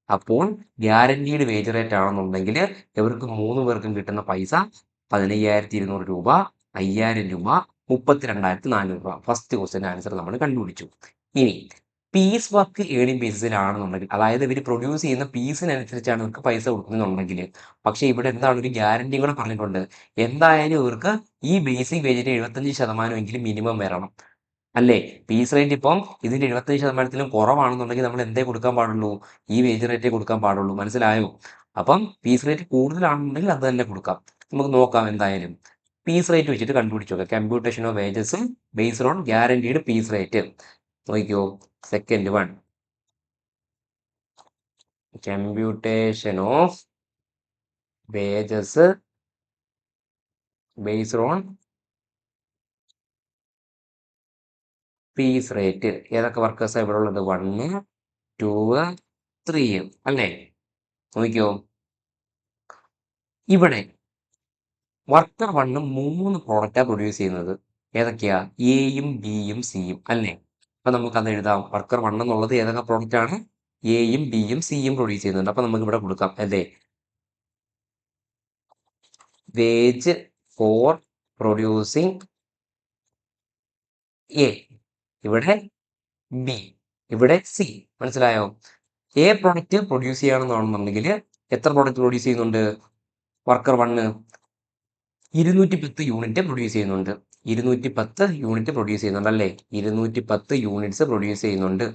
അപ്പോൾ ഗ്യാരണ്ടീഡ് വേജ് റേറ്റ് ആണെന്നുണ്ടെങ്കിൽ ഇവർക്ക് 3 പേർക്കും കിട്ടുന്ന പൈസ 15,200 രൂപ, 5,000 രൂപ, 32,400 രൂപ. ഫസ്റ്റ് ക്വസ്റ്റ്യൻ ആൻസർ നമ്മൾ കണ്ടുപിടിച്ചു. ഇനി പീസ് വർക്ക് ഏണിംഗ് ബേസിസിലാണെന്നുണ്ടെങ്കിൽ, അതായത് ഇവർ പ്രൊഡ്യൂസ് ചെയ്യുന്ന പീസിനനുസരിച്ചാണ് ഇവർക്ക് പൈസ കൊടുക്കുന്നുണ്ടെങ്കിൽ, പക്ഷെ ഇവിടെ എന്താണ് ഒരു ഗ്യാരണ്ടി കൂടെ പറഞ്ഞിട്ടുണ്ട്. എന്തായാലും ഇവർക്ക് ഈ ബേസിക് വേജിന്റെ 75% മിനിമം വരണം അല്ലേ? പീസ് റേറ്റ് ഇപ്പം ഇതിന്റെ 75%-ലും കുറവാണെന്നുണ്ടെങ്കിൽ നമ്മൾ എന്തേ കൊടുക്കാൻ പാടുള്ളൂ? ഈ വേജ് റേറ്റേ കൊടുക്കാൻ പാടുള്ളൂ. മനസ്സിലായോ? അപ്പം പീസ് റേറ്റ് കൂടുതലാണെന്നുണ്ടെങ്കിൽ അത് തന്നെ കൊടുക്കാം. നമുക്ക് നോക്കാം എന്തായാലും. പീസ് റേറ്റ് വെച്ചിട്ട് കണ്ടുപിടിച്ചു നോക്കാം. Computation of wages based on guaranteed piece rate. നോക്കിക്കോ. Second one, computation of wages based on piece rate. ഏതൊക്കെ വർക്കേഴ്സാണ് ഇവിടെ ഉള്ളത്? 1, 2, 3 അല്ലേ? നോക്കിക്കോ. ഇവിടെ വർക്കർ 1 3 പ്രോഡക്റ്റാണ് പ്രൊഡ്യൂസ് ചെയ്യുന്നത്. ഏതൊക്കെയാ? എയും ബിയും സിയും അല്ലേ? അപ്പൊ നമുക്കത് എഴുതാം. വർക്കർ 1 എന്നുള്ളത് ഏതൊക്കെ പ്രോഡക്റ്റ് ആണ്? എയും ബിയും സിയും പ്രൊഡ്യൂസ് ചെയ്യുന്നുണ്ട്. അപ്പൊ നമുക്ക് ഇവിടെ കൊടുക്കാം അല്ലേ, വേജ് ഫോർ പ്രൊഡ്യൂസിങ് എ, ഇവിടെ ബി, ഇവിടെ സി. മനസ്സിലായോ? എ പ്രോഡക്റ്റ് പ്രൊഡ്യൂസ് ചെയ്യണമെന്നാണെന്നുണ്ടെങ്കിൽ എത്ര പ്രോഡക്റ്റ് പ്രൊഡ്യൂസ് ചെയ്യുന്നുണ്ട്? വർക്കർ 1 210 യൂണിറ്റ് പ്രൊഡ്യൂസ് ചെയ്യുന്നുണ്ട്. 210 യൂണിറ്റ് പ്രൊഡ്യൂസ് ചെയ്യുന്നുണ്ട് അല്ലേ? 210 യൂണിറ്റ്സ് പ്രൊഡ്യൂസ് ചെയ്യുന്നുണ്ട്.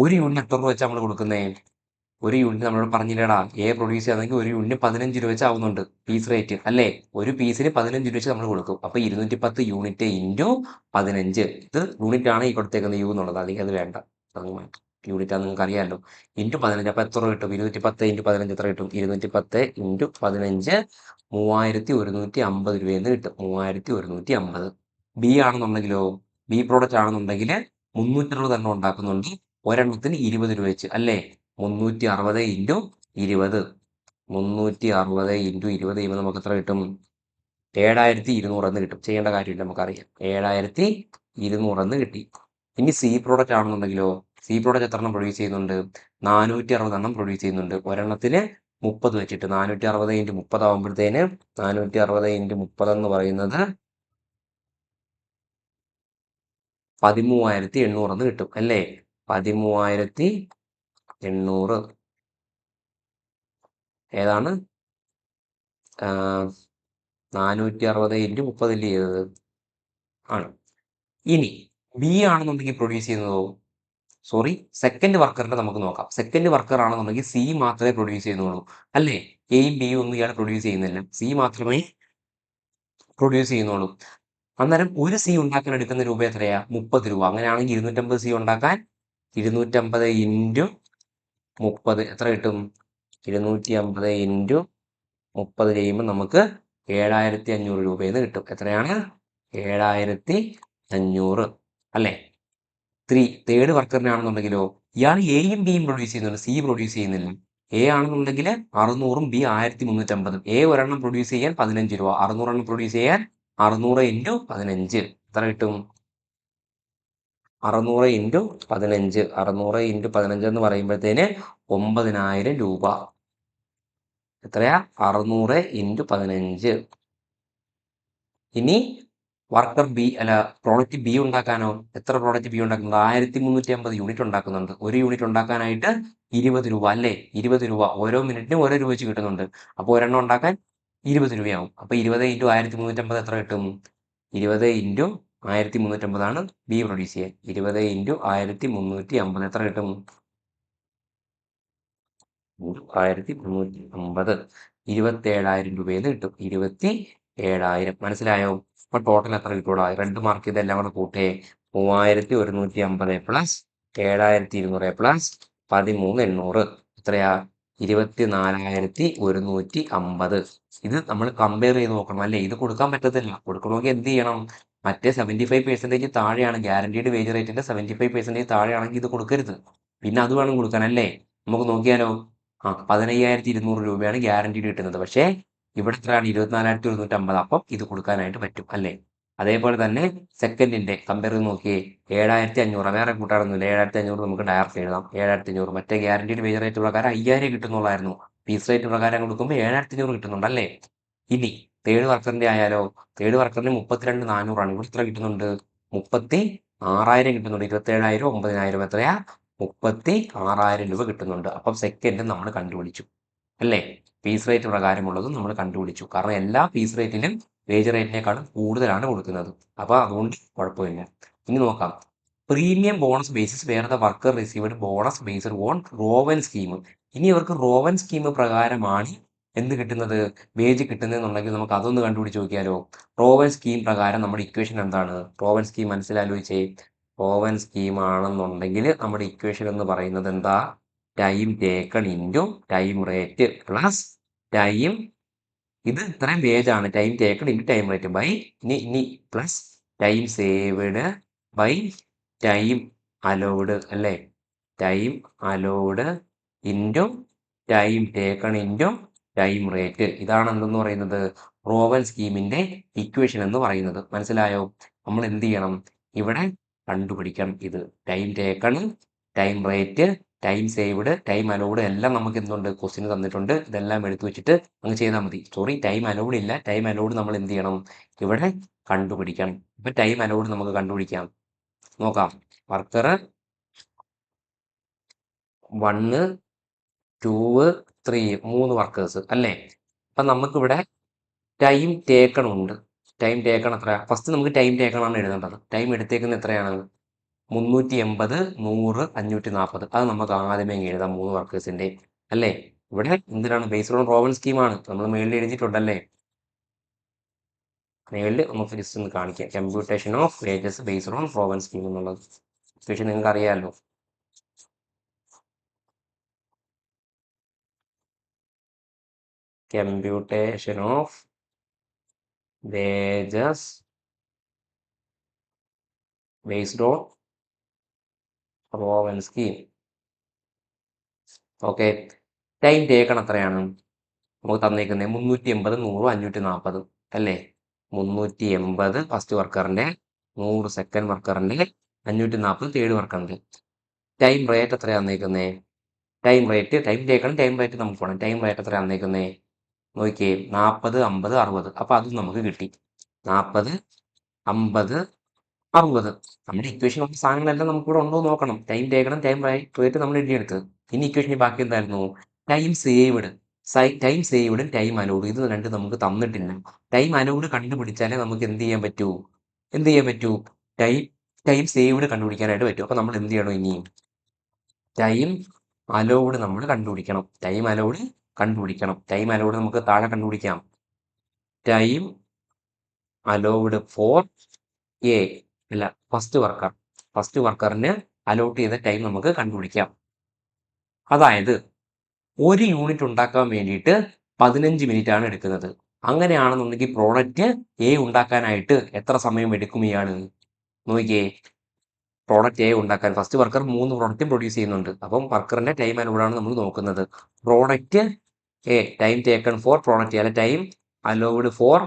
ഒരു യൂണിറ്റ് എത്ര രൂപ വെച്ചാൽ നമ്മൾ കൊടുക്കുന്നേ? ഒരു യൂണിറ്റ് നമ്മളോട് പറഞ്ഞില്ലടാ, എ പ്രൊഡ്യൂസ് ചെയ്യണമെങ്കിൽ ഒരു യൂണിറ്റ് 15 രൂപ വെച്ച് ആവുന്നുണ്ട് പീസ് റേറ്റ് അല്ലേ? ഒരു പീസിന് 15 രൂപ വെച്ച് നമ്മൾ കൊടുക്കും. അപ്പൊ 210 യൂണിറ്റ് ഇൻറ്റു 15, ഇത് യൂണിറ്റ് ആണ് ഈ കൊടുത്തേക്കുന്നത് യു എന്നുള്ളത്, അല്ലെങ്കിൽ അത് വേണ്ട, യൂണിറ്റ് ആണ് നിങ്ങൾക്ക് അറിയാമല്ലോ. ഇൻറ്റു 15, അപ്പൊ എത്ര കിട്ടും? 210 ഇൻറ്റു 15 എത്ര കിട്ടും? 210 ഇൻറ്റു 15 3150 രൂപയെന്ന് കിട്ടും. 3150. ബി ആണെന്നുണ്ടെങ്കിലോ, ബി പ്രോഡക്റ്റ് ആണെന്നുണ്ടെങ്കിൽ 360 എണ്ണം ഉണ്ടാക്കുന്നുണ്ട്, ഒരെണ്ണത്തിന് 20 രൂപ വെച്ച് അല്ലേ? 360 ഇൻറ്റു 20, 360 ഇൻറ്റു 20 ചെയ്യുമ്പോൾ നമുക്ക് എത്ര കിട്ടും? 7200 എന്ന് കിട്ടും. ചെയ്യേണ്ട കാര്യമില്ല, നമുക്കറിയാം. 7200 എന്ന് കിട്ടി. ഇനി സി പ്രോഡക്റ്റ് ആണെന്നുണ്ടെങ്കിലോ, സി പ്രോഡക്റ്റ് എത്ര എണ്ണം പ്രൊഡ്യൂസ് ചെയ്യുന്നുണ്ട്? 460 എണ്ണം പ്രൊഡ്യൂസ് ചെയ്യുന്നുണ്ട്, ഒരെണ്ണത്തിന് 30 വെച്ചിട്ട്. 460 ഇൻറ്റു 30 ആകുമ്പോഴത്തേന് 460 ഇൻറ്റു 30 എന്ന് പറയുന്നത് 13800 എന്ന് കിട്ടും അല്ലേ? 13800 ഏതാണ്? 460 ഇൻറ്റു 30 ചെയ്തത് ആണ്. ഇനി ബി ആണെന്നുണ്ടെങ്കിൽ പ്രൊഡ്യൂസ് ചെയ്യുന്നതോ, സോറി, സെക്കൻഡ് വർക്കറിന്റെ നമുക്ക് നോക്കാം. സെക്കൻഡ് വർക്കർ ആണെന്നുണ്ടെങ്കിൽ സി മാത്രമേ പ്രൊഡ്യൂസ് ചെയ്യുന്നുള്ളൂ അല്ലേ? എയും ബിയും ഒന്നും ഇയാൾ പ്രൊഡ്യൂസ് ചെയ്യുന്നില്ല, സി മാത്രമേ പ്രൊഡ്യൂസ് ചെയ്യുന്നുള്ളൂ. അന്നേരം ഒരു സി ഉണ്ടാക്കാൻ എടുക്കുന്ന രൂപ എത്രയാ? 30 രൂപ. അങ്ങനെയാണെങ്കിൽ 250 സി ഉണ്ടാക്കാൻ 250 ഇൻറ്റു 30 എത്ര കിട്ടും? 250 ഇൻറ്റു 30 ചെയ്യുമ്പോൾ നമുക്ക് 7500 രൂപയെന്ന് കിട്ടും. എത്രയാണ്? 7500 അല്ലേ? തേർഡ് വർക്കറിനാണെന്നുണ്ടെങ്കിലോ, ഇയാൾ എയും ബിയും പ്രൊഡ്യൂസ് ചെയ്യുന്നുണ്ട്, സി പ്രൊഡ്യൂസ് ചെയ്യുന്നില്ല. എ ആണെന്നുണ്ടെങ്കിൽ 600ഉം ബി 1350. എ ഒരെണ്ണം പ്രൊഡ്യൂസ് ചെയ്യാൻ 15 രൂപ, 600 എണ്ണം പ്രൊഡ്യൂസ് ചെയ്യാൻ 600 ഇൻറ്റു 15 എത്ര കിട്ടും? 600 ഇൻറ്റു 15, 600 ഇൻറ്റു 15 എന്ന് പറയുമ്പോഴത്തേന് 9000 രൂപ. എത്രയാ? 600 ഇൻറ്റു 15. ഇനി വർക്കർ ബി അല്ല, പ്രോഡക്റ്റ് ബി ഉണ്ടാക്കാനോ, എത്ര പ്രോഡക്റ്റ് ബി ഉണ്ടാക്കുന്നത്? 1350 യൂണിറ്റ് ഉണ്ടാക്കുന്നുണ്ട്. ഒരു യൂണിറ്റ് ഉണ്ടാക്കാനായിട്ട് 20 രൂപ അല്ലേ? 20 രൂപ, ഓരോ മിനിറ്റിനും ഓരോ രൂപ വെച്ച് കിട്ടുന്നുണ്ട്. അപ്പോൾ ഒരെണ്ണം ഉണ്ടാക്കാൻ 20 രൂപയാവും. അപ്പൊ 20 ഇൻറ്റു 1350 എത്ര കിട്ടും? 20 ഇൻറ്റു 1350 ആണ് ബി പ്രൊഡ്യൂസ് ചെയ്യാൻ. 20 ഇൻറ്റു 1350 എത്ര കിട്ടും? 1350, 27000 രൂപയെന്ന് കിട്ടും. 27000. മനസ്സിലായോ? അപ്പൊ ടോട്ടൽ എത്ര കിട്ടൂടാ? രണ്ട് മാർക്ക് ചെയ്ത് എല്ലാം കൂടെ കൂട്ടേ. 3150 പ്ലസ് 7200 പ്ലസ് 13800 എത്രയാ? 24150. ഇത് നമ്മൾ കമ്പയർ ചെയ്ത് നോക്കണം അല്ലേ? ഇത് കൊടുക്കാൻ പറ്റത്തില്ല. കൊടുക്കണമെങ്കിൽ എന്ത് ചെയ്യണം? മറ്റേ 75% താഴെയാണ് ഗ്യാരണ്ടീഡ് വേജ് റേറ്റിന്റെ 75% താഴെയാണെങ്കിൽ ഇത് കൊടുക്കരുത്. പിന്നെ അത് വേണം കൊടുക്കാൻ അല്ലേ? നമുക്ക് നോക്കിയാലോ. 15200 രൂപയാണ് ഗ്യാരണ്ടീഡ് കിട്ടുന്നത്. പക്ഷേ ഇവിടെ എത്രയാണ്? 24150. അപ്പം ഇത് കൊടുക്കാനായിട്ട് പറ്റും അല്ലേ? അതേപോലെ തന്നെ സെക്കൻഡിന്റെ കമ്പയർ ചെയ്ത് നോക്കിയേ. 7500, വേറെ കൂട്ടാറൊന്നുമില്ല. 7500 നമുക്ക് ഡയറക്റ്റ് എഴുതാം. 7500 മറ്റേ ഗ്യാരണ്ടീഡ് വേജ് റേറ്റ് പ്രകാരം 5000 കിട്ടുന്നുള്ളായിരുന്നു. പീസ് റേറ്റ് പ്രകാരം കൊടുക്കുമ്പോൾ 7500 കിട്ടുന്നുണ്ട് അല്ലേ? ഇനി തേർഡ് വർക്കറിന്റെ ആയാലോ. തേർഡ് വർക്കറിന് 32400 ആണ്. ഇവിടെ എത്ര കിട്ടുന്നുണ്ട്? 36000 കിട്ടുന്നുണ്ട്. 27000 9000 എത്രയാ? 36000 രൂപ കിട്ടുന്നുണ്ട്. അപ്പം സെക്കൻഡ് നമ്മൾ കണ്ടുപിടിച്ചു അല്ലേ? പീസ് റേറ്റ് പ്രകാരമുള്ളതും നമ്മൾ കണ്ടുപിടിച്ചു. കാരണം എല്ലാ പീസ് റേറ്റിലും വേജ് റേറ്റിനേക്കാളും കൂടുതലാണ് കൊടുക്കുന്നത്. അപ്പൊ അതുകൊണ്ട് കുഴപ്പമില്ല. ഇനി നോക്കാം. Premium bonus basis where the worker received bonus based on Rowan scheme. ഇനി ഇവർക്ക് റോവൻ സ്കീം പ്രകാരമാണ് എന്ത് കിട്ടുന്നത്? വേജ് കിട്ടുന്നതെന്നുണ്ടെങ്കിൽ നമുക്ക് അതൊന്ന് കണ്ടുപിടിച്ച് നോക്കിയാലോ. റോവൻ സ്കീം പ്രകാരം നമ്മുടെ ഇക്വേഷൻ എന്താണ്? റോവൻ സ്കീം മനസ്സിലാലോചിച്ചേ. റോവൻ സ്കീം ആണെന്നുണ്ടെങ്കിൽ നമ്മുടെ ഇക്വേഷൻ എന്ന് പറയുന്നത് എന്താ? Time taken into time rate plus time, ഇത് ഇത്രയും വേജ് ആണ്, time taken into time rate by ഇനി plus time saved by time allowed അല്ലേ? Time allowed into time taken into time rate. ഇതാണ് എന്തെന്ന് പറയുന്നത്? റോവൻ സ്കീമിന്റെ ഇക്വേഷൻ എന്ന് പറയുന്നത്. മനസ്സിലായോ? നമ്മൾ എന്ത് ചെയ്യണം? ഇവിടെ കണ്ടുപിടിക്കണം. ഇത് time taken, time rate, time saved, time allowed എല്ലാം നമുക്ക് എന്തുണ്ട് ക്വസ്റ്റിന് തന്നിട്ടുണ്ട്. ഇതെല്ലാം എടുത്തു വെച്ചിട്ട് അങ്ങ് ചെയ്താൽ മതി. സോറി, ടൈം അലൗഡ് ഇല്ല. ടൈം അലൗഡ് നമ്മൾ എന്ത് ചെയ്യണം, ഇവിടെ കണ്ടുപിടിക്കണം. ഇപ്പൊ ടൈം അലൗഡ് നമുക്ക് കണ്ടുപിടിക്കാം. നോക്കാം. വർക്കർ 1, 2, 3 3 വർക്കേഴ്സ് അല്ലേ. അപ്പൊ നമുക്കിവിടെ ടൈം ടേക്കൺ ഉണ്ട്. ടൈം ടേക്കൺ എത്രയാ? ഫസ്റ്റ് നമുക്ക് ടൈം ടേക്കൺ ആണ് എഴുതേണ്ടത്. ടൈം എടുത്തേക്കുന്നത് എത്രയാണ്? 380, 100, 540. അത് നമുക്ക് ആദ്യമേ അങ്ങ് എഴുതാം 3 വർക്കേഴ്സിന്റെ അല്ലേ. ഇവിടെ എന്തിനാണ്? ബേസ്ഡ് ഓൺ റോബിൻ സ്കീമാണ് നമ്മൾ മേളിൽ എഴുതിയിട്ടുണ്ടല്ലേ. മേളിൽ നമുക്ക് ജസ്റ്റ് ഒന്ന് കാണിക്കാം. Computation of wages based on Rowan scheme എന്നുള്ളത് പക്ഷേ നിങ്ങൾക്ക് അറിയാമല്ലോ. Computation of wages based on Rowan scheme. Okay. Time taken എത്രയാണ് നമുക്ക് തന്നേക്കുന്നത്? 380, 100, 540 അല്ലേ. 380 ഫസ്റ്റ് വർക്കറിന്റെ, 100 സെക്കൻഡ് വർക്കറിന്റെ, 540 തേർഡ് വർക്കറിന്റെ. ടൈം റേറ്റ് എത്രയാണ് തന്നേക്കുന്നത്? Time rate, time taken, time rate നമുക്ക് വേണം. ടൈം റേറ്റ് എത്രയാണ് തന്നേക്കുന്നത്? നോക്കിയേ, 40, 50, 60. അപ്പൊ അത് നമുക്ക് കിട്ടി. 40, 50, 60. നമ്മുടെ ഇക്വേഷൻ ഉള്ള സാധനങ്ങളെല്ലാം നമുക്ക് ഇവിടെ ഉണ്ടോ എന്ന് നോക്കണം. ടൈം ടേക്കണം, ടൈം റേറ്റ് നമ്മൾ എഴുതിയെടുത്ത്. ഇനി ഇക്വേഷനിൽ ബാക്കി എന്തായിരുന്നു? Time saved. ടൈം സേവ്ഡും ടൈം അലൗഡ്, ഇത് രണ്ടും നമുക്ക് തന്നിട്ടില്ല. ടൈം അലൗഡ് കണ്ടുപിടിച്ചാലേ നമുക്ക് എന്ത് ചെയ്യാൻ പറ്റൂ? ടൈം ടൈം സേവ്ഡ് കണ്ടുപിടിക്കാനായിട്ട് പറ്റും. അപ്പൊ നമ്മൾ എന്ത് ചെയ്യണം? ഇനി ടൈം അലൗഡ് നമ്മൾ കണ്ടുപിടിക്കണം. ടൈം അലൗഡ് കണ്ടുപിടിക്കണം. ടൈം അലൗഡ് നമുക്ക് താഴെ കണ്ടുപിടിക്കാം. ടൈം അലൗഡ് ഫോർ എ അല്ല, ഫസ്റ്റ് വർക്കറിന് അലോട്ട് ചെയ്ത ടൈം നമുക്ക് കണ്ടുപിടിക്കാം. അതായത് ഒരു യൂണിറ്റ് ഉണ്ടാക്കാൻ വേണ്ടിയിട്ട് 15 മിനിറ്റ് ആണ് എടുക്കുന്നത്. അങ്ങനെയാണെന്നുണ്ടെങ്കിൽ പ്രോഡക്റ്റ് എ ഉണ്ടാക്കാനായിട്ട് എത്ര സമയം എടുക്കും ഇയാള്? നോക്കിയേ, പ്രോഡക്റ്റ് എ ഉണ്ടാക്കാൻ ഫസ്റ്റ് വർക്കർ 3 പ്രോഡക്റ്റ് പ്രൊഡ്യൂസ് ചെയ്യുന്നുണ്ട്. അപ്പം വർക്കറിന്റെ ടൈം അലൗഡാണ് നമ്മൾ നോക്കുന്നത്. Product A, time taken for product A, അല്ല time allowed for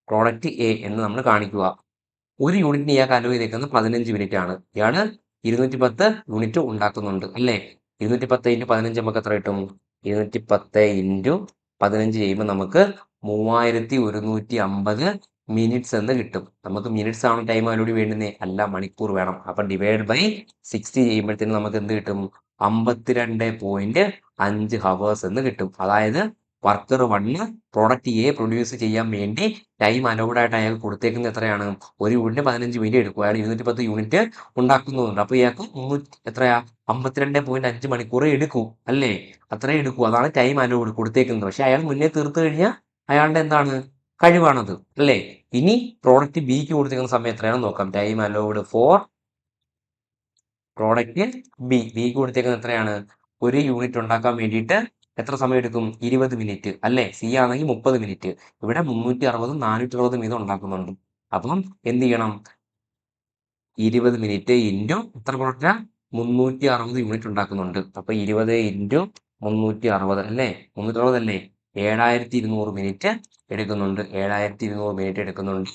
product A എന്ന് നമ്മൾ കാണിക്കുക. ഒരു യൂണിറ്റിന് ഇയാൾക്ക് അലോ ചെയ്തേക്കുന്നത് 15 മിനിറ്റ് ആണ്. ഇയാള് 210 യൂണിറ്റ് ഉണ്ടാക്കുന്നുണ്ട് അല്ലേ. 210 ഇൻറ്റു 15 നമുക്ക് എത്ര കിട്ടും? 210 ഇൻറ്റു 15 ചെയ്യുമ്പോൾ നമുക്ക് 3150 മിനിറ്റ്സ് എന്ന് കിട്ടും. നമുക്ക് മിനിറ്റ്സ് ആണ് ടൈം അലോഡ് വേണ്ടുന്നേ, അല്ല മണിക്കൂർ വേണം. അപ്പം ഡിവൈഡ് ബൈ 60 ചെയ്യുമ്പോഴത്തേനും നമുക്ക് എന്ത് കിട്ടും? 52.5 ഹവേഴ്സ് എന്ന് കിട്ടും. അതായത് വർക്കർ 1 പ്രോഡക്റ്റ് എ പ്രൊഡ്യൂസ് ചെയ്യാൻ വേണ്ടി ടൈം അലൗഡ് ആയിട്ട് അയാൾക്ക് കൊടുത്തേക്കുന്നത് എത്രയാണ്? ഒരു യൂണിറ്റ് 15 മിനിറ്റ് എടുക്കും. അയാൾ 210 യൂണിറ്റ് ഉണ്ടാക്കുന്നുണ്ട്. അപ്പൊ ഇയാൾക്ക് എത്രയാ? 52.5 മണിക്കൂർ എടുക്കും അല്ലേ. അത്രയും എടുക്കും. അതാണ് ടൈം അലൗഡ് കൊടുത്തേക്കുന്നത്. പക്ഷെ അയാൾ മുന്നേ തീർത്തു കഴിഞ്ഞാൽ അയാളുടെ എന്താണ്? കഴിവാണത് അല്ലേ. ഇനി പ്രോഡക്റ്റ് ബിക്ക് കൊടുത്തേക്കുന്ന സമയം എത്രയാണെന്ന് നോക്കാം. ടൈം അലൗഡ് ഫോർ പ്രോഡക്റ്റ് ബിക്ക് കൊടുത്തേക്കുന്നത് എത്രയാണ്? ഒരു യൂണിറ്റ് ഉണ്ടാക്കാൻ വേണ്ടിയിട്ട് എത്ര സമയം എടുക്കും? 20 മിനിറ്റ് അല്ലേ. സി ആണെങ്കിൽ 30 മിനിറ്റ്. ഇവിടെ 360, 460 വീതം ഉണ്ടാക്കുന്നുണ്ട്. അപ്പം എന്ത് ചെയ്യണം? 20 മിനിറ്റ് ഇൻറ്റു എത്ര പ്രോഡക്റ്റാ? 360 യൂണിറ്റ് ഉണ്ടാക്കുന്നുണ്ട്. അപ്പൊ 20 ഇൻറ്റു 360 അല്ലേ, 360 അല്ലേ, 7200 മിനിറ്റ് എടുക്കുന്നുണ്ട്. 7200 മിനിറ്റ് എടുക്കുന്നുണ്ട്.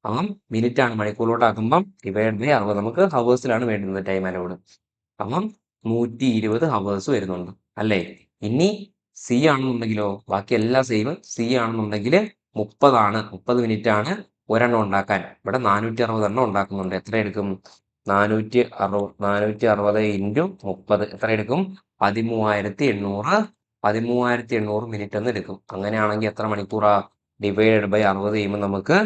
അപ്പം മിനിറ്റ് ആണ്, മണിക്കൂറിലോട്ടാക്കുമ്പം ഡിവൈഡ് ബൈ 60. നമുക്ക് ഹവേഴ്സിലാണ് വേണ്ടുന്നത് ടൈം അലൗഡ്. അപ്പം 120 ഹവേഴ്സ് വരുന്നുണ്ട് അല്ലേ. ഇനി സി ആണെന്നുണ്ടെങ്കിലോ, ബാക്കി എല്ലാ സെയിം. സി ആണെന്നുണ്ടെങ്കിൽ 30 മിനിറ്റ് ആണ് ഒരെണ്ണം ഉണ്ടാക്കാൻ. ഇവിടെ 460 എണ്ണം ഉണ്ടാക്കുന്നുണ്ട്. എത്ര എടുക്കും? 460 ഇൻറ്റു 30 എത്ര എടുക്കും? 13800 മിനിറ്റ് എന്ന് എടുക്കും. അങ്ങനെയാണെങ്കിൽ എത്ര മണിക്കൂറാ? ഡിവൈഡ് ബൈ 60 ചെയ്യുമ്പോൾ നമുക്ക്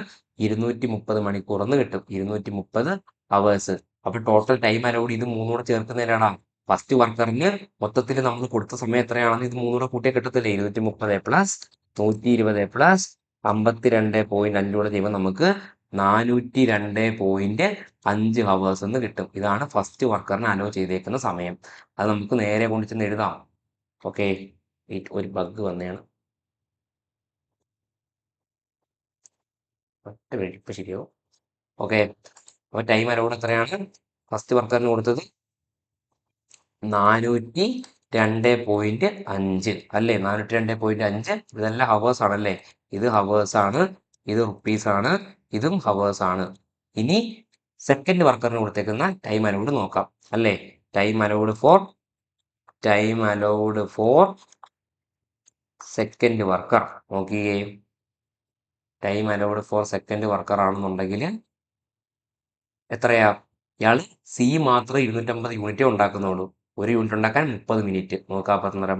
230 മണിക്കൂർ എന്ന് കിട്ടും. 230 ഹവേഴ്സ്. അപ്പൊ ടോട്ടൽ ടൈം അലൗഡ് ഇത് മൂന്നൂടെ ചേർക്കുന്നതിനാണ്. ഫസ്റ്റ് വർക്കറിന് മൊത്തത്തിൽ നമ്മൾ കൊടുത്ത സമയം എത്രയാണെന്ന് ഇത് മൂന്നൂടെ കൂട്ടിയേ കിട്ടത്തില്ലേ. 230 പ്ലസ് 120 പ്ലസ് 52.5 കൂടെ ചെയ്യുമ്പോൾ നമുക്ക് 402.5 ഹവേഴ്സ് എന്ന് കിട്ടും. ഇതാണ് ഫസ്റ്റ് വർക്കറിന് അലോ ചെയ്തേക്കുന്ന സമയം. അത് നമുക്ക് നേരെ കൊണ്ട് ചെന്ന് എഴുതാം. ഓക്കെ, ഒരു ബഗ് വന്നതാണ്. ഒറ്റ മിനിറ്റ്, ഇപ്പൊ ശരിയാവും. ഓക്കെ, അപ്പൊ ടൈം അലൗഡ് എത്രയാണ്? ഫസ്റ്റ് വർക്കറിന് കൊടുത്തത് 402.5 അല്ലേ. 402.5. ഇതെല്ലാം ഹവേഴ്സ് ആണല്ലേ. ഇത് ഹവേഴ്സ് ആണ്, ഇത് റുപ്പീസ് ആണ്, ഇതും ഹവേഴ്സ് ആണ്. ഇനി സെക്കൻഡ് വർക്കറിന് കൊടുത്തേക്കുന്ന ടൈം അലൗഡ് നോക്കാം അല്ലേ. Time allowed for second worker നോക്കിയേ. Time allowed for second worker ആണെന്നുണ്ടെങ്കിൽ എത്രയാ? ഇയാള് സി മാത്രം 250 യൂണിറ്റേ ഉണ്ടാക്കുന്നുള്ളൂ. ഒരു യൂണിറ്റ് ഉണ്ടാക്കാൻ 30 മിനിറ്റ്. നോക്കാം അപ്പം നേരം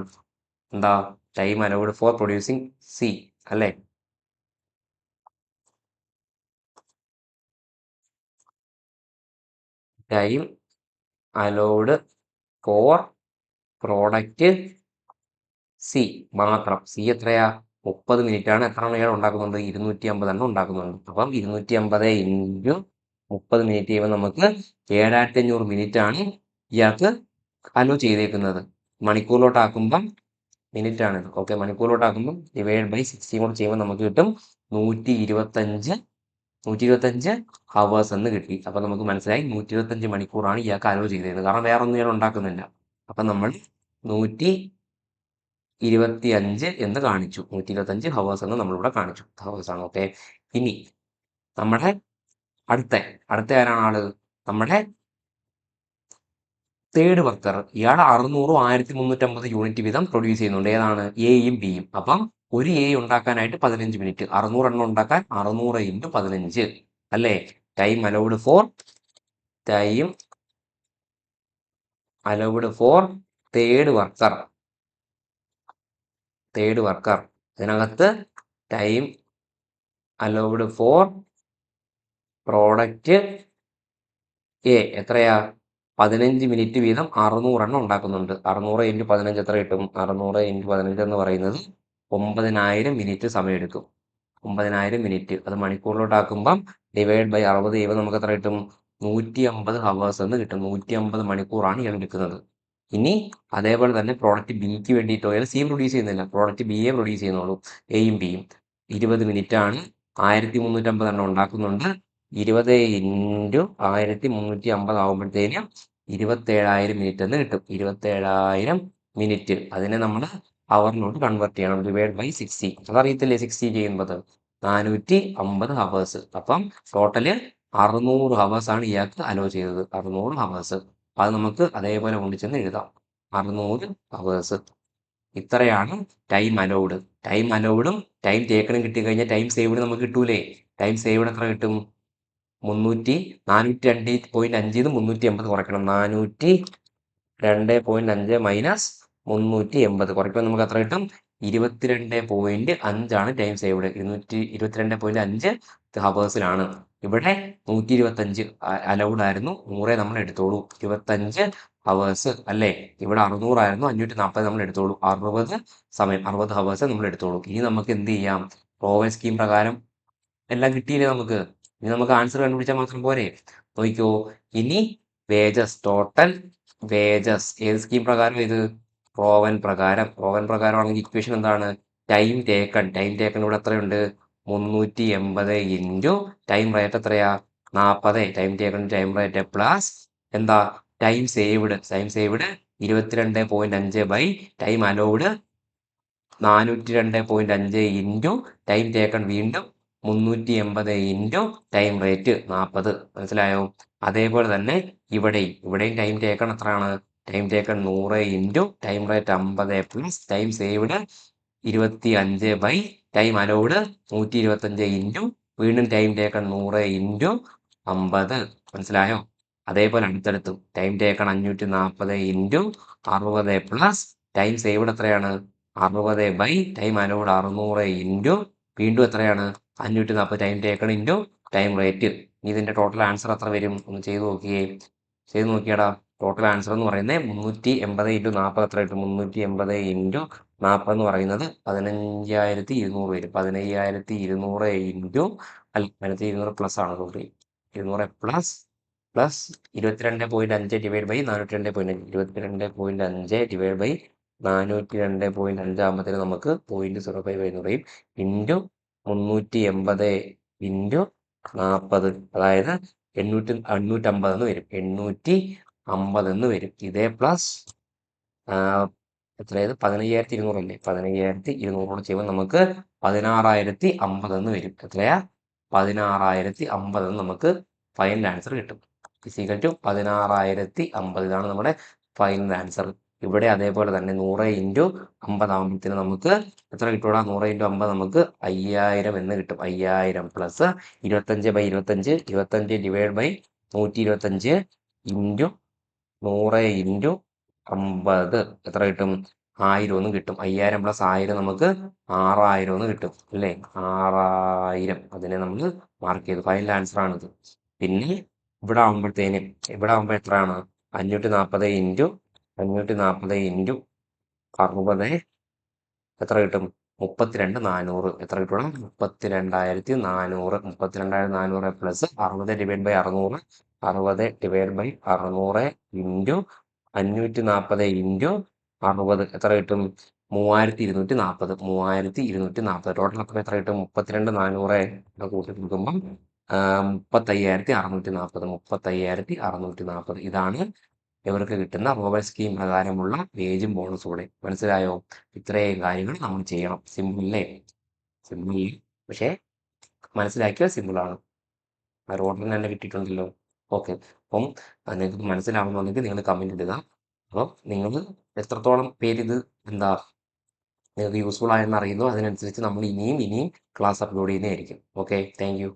എന്താ time allowed for producing C അല്ലേ. Time allowed for product C മാത്രം. സി എത്രയാ? 30 മിനിറ്റ് ആണ്. എത്ര എണ്ണം ഇയാൾ ഉണ്ടാക്കുന്നുണ്ട്? 250 എണ്ണം ഉണ്ടാക്കുന്നുണ്ട്. അപ്പം 250 ഇൻറ്റു 30 മിനിറ്റ് ചെയ്യുമ്പോൾ നമുക്ക് 7500 മിനിറ്റ് ആണ് ഇയാൾക്ക് അലോ ചെയ്തേക്കുന്നത്. മണിക്കൂറിലോട്ടാക്കുമ്പം മിനിറ്റ് ആണ്. ഓക്കെ, മണിക്കൂറിലോട്ടാക്കുമ്പം ഡിവൈഡ് ബൈ 60 കൂടെ ചെയ്യുമ്പോൾ നമുക്ക് കിട്ടും 125 ഹവേഴ്സ് എന്ന് കിട്ടി. അപ്പം നമുക്ക് മനസ്സിലായി 125 മണിക്കൂറാണ് ഇയാൾക്ക് അലോ ചെയ്തേക്കുന്നത്. കാരണം വേറെ ഒന്നും ഇയാൾ ഉണ്ടാക്കുന്നില്ല. അപ്പം നമ്മൾ 125 എന്ന് കാണിച്ചു. 125 ഹവേഴ്സ് എന്ന് നമ്മളിവിടെ കാണിച്ചു. ഹവേഴ്സ് ആണ്. ഓക്കെ, ഇനി നമ്മുടെ അടുത്ത ആരാണ് ആള്? നമ്മുടെ തേർഡ് വർക്കർ. ഇയാൾ 600 1350 യൂണിറ്റ് വീതം പ്രൊഡ്യൂസ് ചെയ്യുന്നുണ്ട്. ഏതാണ്? എയും ബിയും. അപ്പം ഒരു എ ഉണ്ടാക്കാനായിട്ട് 15 മിനിറ്റ്. 600 എണ്ണം ഉണ്ടാക്കാൻ 600 ഇൻറ്റു 15 അല്ലേ. Time allowed for third worker. ഇതിനകത്ത് time allowed for product A എത്രയാ? 15 മിനിറ്റ് വീതം 600 എണ്ണം ഉണ്ടാക്കുന്നുണ്ട്. 600 ഇൻറ്റു 15 എത്ര കിട്ടും? 600 ഇൻറ്റു 15 എന്ന് പറയുന്നത് 9000 മിനിറ്റ് സമയമെടുക്കും. 9000 മിനിറ്റ്. അത് മണിക്കൂറിലോട്ടാക്കുമ്പം ഡിവൈഡ് ബൈ 60 ചെയ്യുമ്പോൾ നമുക്ക് എത്ര കിട്ടും? 150 ഹവേഴ്സ് എന്ന് കിട്ടും. 150 മണിക്കൂറാണ് ഇയാൾ എടുക്കുന്നത്. ഇനി അതേപോലെ തന്നെ പ്രോഡക്റ്റ് ബിക്ക് വേണ്ടിയിട്ടോ, അയാൾ സി പ്രൊഡ്യൂസ് ചെയ്യുന്നില്ല, പ്രോഡക്റ്റ് ബിയെ പ്രൊഡ്യൂസ് ചെയ്യുന്നുള്ളൂ. എയും ബിയും 20 മിനിറ്റ് ആണ്. 1350 എണ്ണം ഉണ്ടാക്കുന്നുണ്ട്. 20 ഇൻറ്റു 1350 ആകുമ്പോഴത്തേനും 27000 മിനിറ്റ് എന്ന് കിട്ടും. 27000 മിനിറ്റ്. അതിനെ നമ്മൾ അവറിലോട്ട് കൺവേർട്ട് ചെയ്യണം. Divide by 60. അതറിയത്തില്ലേ 60 ചെയ്യുന്നത്? 450 ഹവേഴ്സ്. അപ്പം ടോട്ടല് 600 ഹവേഴ്സ് ആണ് ഇയാൾക്ക് അലോ ചെയ്തത്. 600 ഹവേഴ്സ്. അത് നമുക്ക് അതേപോലെ കൊണ്ടുചെന്ന് എഴുതാം. 600 ഹവേഴ്സ്. ഇത്രയാണ് ടൈം അലൗഡ്. ടൈം അലൗഡും ടൈം ടേക്കണും കിട്ടിക്കഴിഞ്ഞാൽ ടൈം സേവ്ഡ് നമുക്ക് കിട്ടൂലേ. ടൈം സേവ്ഡ് എത്ര കിട്ടും? 402.5 380 കുറയ്ക്കണം. 402.5 മൈനസ് 380 കുറയ്ക്കുമ്പോൾ നമുക്ക് എത്ര കിട്ടും? 22.5 ആണ് ടൈം സേവ്ഡ്. 22.5 ഹവേഴ്സിലാണ്. ഇവിടെ 125 അലൗഡ് ആയിരുന്നു. 100 നമ്മൾ എടുത്തോളൂ. 25 ഹവേഴ്സ് അല്ലേ. ഇവിടെ 600 ആയിരുന്നു. 540 നമ്മൾ എടുത്തോളൂ. 60 ഹവേഴ്സ് നമ്മൾ എടുത്തോളൂ. ഇനി നമുക്ക് എന്ത് ചെയ്യാം? റോവൽ സ്കീം പ്രകാരം എല്ലാം കിട്ടിയില്ലേ നമുക്ക്? ഇനി നമുക്ക് ആൻസർ കണ്ടുപിടിച്ചാൽ മാത്രം പോരെ. നോക്കിക്കോ, ഇനി ടോട്ടൽ വേജസ് ഏത് സ്കീം പ്രകാരം? ഇത് റോവൻ പ്രകാരമാണെങ്കിൽ ഇക്വേഷൻ എന്താണ്? ടൈം ടേക്കൺ ഇവിടെ എത്രയുണ്ട്? 380 ഇൻറ്റു ടൈം റേറ്റ് എത്രയാ? 40. ടൈം റേറ്റ് പ്ലസ് എന്താ? Time saved 22.5 by time allowed 402.5 into time taken വീണ്ടും 380 ഇൻറ്റു ടൈം റേറ്റ് 40. മനസ്സിലായോ? അതേപോലെ തന്നെ ഇവിടെയും ടൈം ടേക്കൺ എത്രയാണ്? Time taken 100 into time rate 50 plus time saved 25 by time allowed 125 into വീണ്ടും time taken 100 into 50. മനസ്സിലായോ? അതേപോലെ അടുത്തടുത്തും time taken 540 into 60 plus time saved എത്രയാണ്? 60 ബൈ ടൈം അലൗഡ് 600 ഇൻറ്റു വീണ്ടും എത്രയാണ്? 540 time taken into time rate. ഇതിന്റെ total answer എത്ര വരും? ഒന്ന് ചെയ്ത് നോക്കിയാടാ. ടോട്ടൽ ആൻസർ എന്ന് പറയുന്നത് 380 ഇൻറ്റു 40 എത്ര കിട്ടും? 380 ഇൻറ്റു 40 എന്ന് പറയുന്നത് 15200 വരും. 15200 ഇൻറ്റു 15200 പ്ലസ് ആണ്. Sorry, 200 plus 22.5 divide by 402.5. 22.5 divide by 402.5 ആകുമ്പോഴത്തേന് നമുക്ക് 0.05 എന്ന് പറയും. ഇൻറ്റു 380 ഇൻറ്റു 40, അതായത് 850 എന്ന് വരും. 850 എന്ന് വരും. ഇതേ പ്ലസ് എത്രയത്? 15200 അല്ലേ. 15200 ചെയ്യുമ്പോൾ നമുക്ക് 16050 എന്ന് വരും. എത്രയാ? 16050 എന്ന് നമുക്ക് ഫൈനൽ ആൻസർ കിട്ടും. ഫിസിക്കൽ ടു 16,050 ഇതാണ് നമ്മുടെ ഫൈനൽ ആൻസർ. ഇവിടെ അതേപോലെ തന്നെ 100 ഇൻറ്റു 50 ആകുമ്പോഴത്തേന് നമുക്ക് എത്ര കിട്ടൂടാ? 100 ഇൻറ്റു 50 നമുക്ക് 5000 എന്ന് കിട്ടും. 5000 plus 25/25 25 divide by 125 into 100 into 50 എത്ര കിട്ടും? 1000 എന്ന് കിട്ടും. 5000 പ്ലസ് 1000 നമുക്ക് 6000 എന്ന് കിട്ടും അല്ലേ? 6000 അതിനെ നമ്മൾ മാർക്ക് ചെയ്തു. ഫൈനൽ ആൻസർ ആണിത്. പിന്നെ ഇവിടെ ആകുമ്പോൾ എത്രയാണ്? 540 ഇൻറ്റു 60 എത്ര കിട്ടും? 32,400 എത്ര കിട്ടണം? 32,400 32,400 plus 60 divide by 600 60 divide by 600 into 540 into 60 എത്ര കിട്ടും? 3240 3240 ടോട്ടൽ അപ്പം എത്ര കിട്ടും? 32,400 കൂട്ടി കൊടുക്കുമ്പം 35,640 35,640 ഇതാണ് ഇവർക്ക് കിട്ടുന്ന റോബൽ സ്കീം പ്രകാരമുള്ള വേജും ബോണസും കൂടെ. മനസ്സിലായോ? ഇത്രയും കാര്യങ്ങൾ നമ്മൾ ചെയ്യണം. സിമ്പിൾ അല്ലേ? സിമ്പിൾ, പക്ഷേ മനസ്സിലാക്കിയാൽ സിമ്പിളാണ്. ആ ഒരു ഓർഡർ തന്നെ കിട്ടിയിട്ടുണ്ടല്ലോ. ഓക്കെ, അപ്പം നിങ്ങൾക്ക് മനസ്സിലാവുന്നുണ്ടെങ്കിൽ നിങ്ങൾ കമൻറ്റ് ഇടുക. അപ്പം നിങ്ങൾ എത്രത്തോളം പേരിത് എന്താ നിങ്ങൾക്ക് യൂസ്ഫുൾ ആയെന്ന് അറിയുന്നു, അതിനനുസരിച്ച് നമ്മൾ ഇനിയും ക്ലാസ് അപ്ലോഡ് ചെയ്യുന്നതായിരിക്കും. Okay, thank you.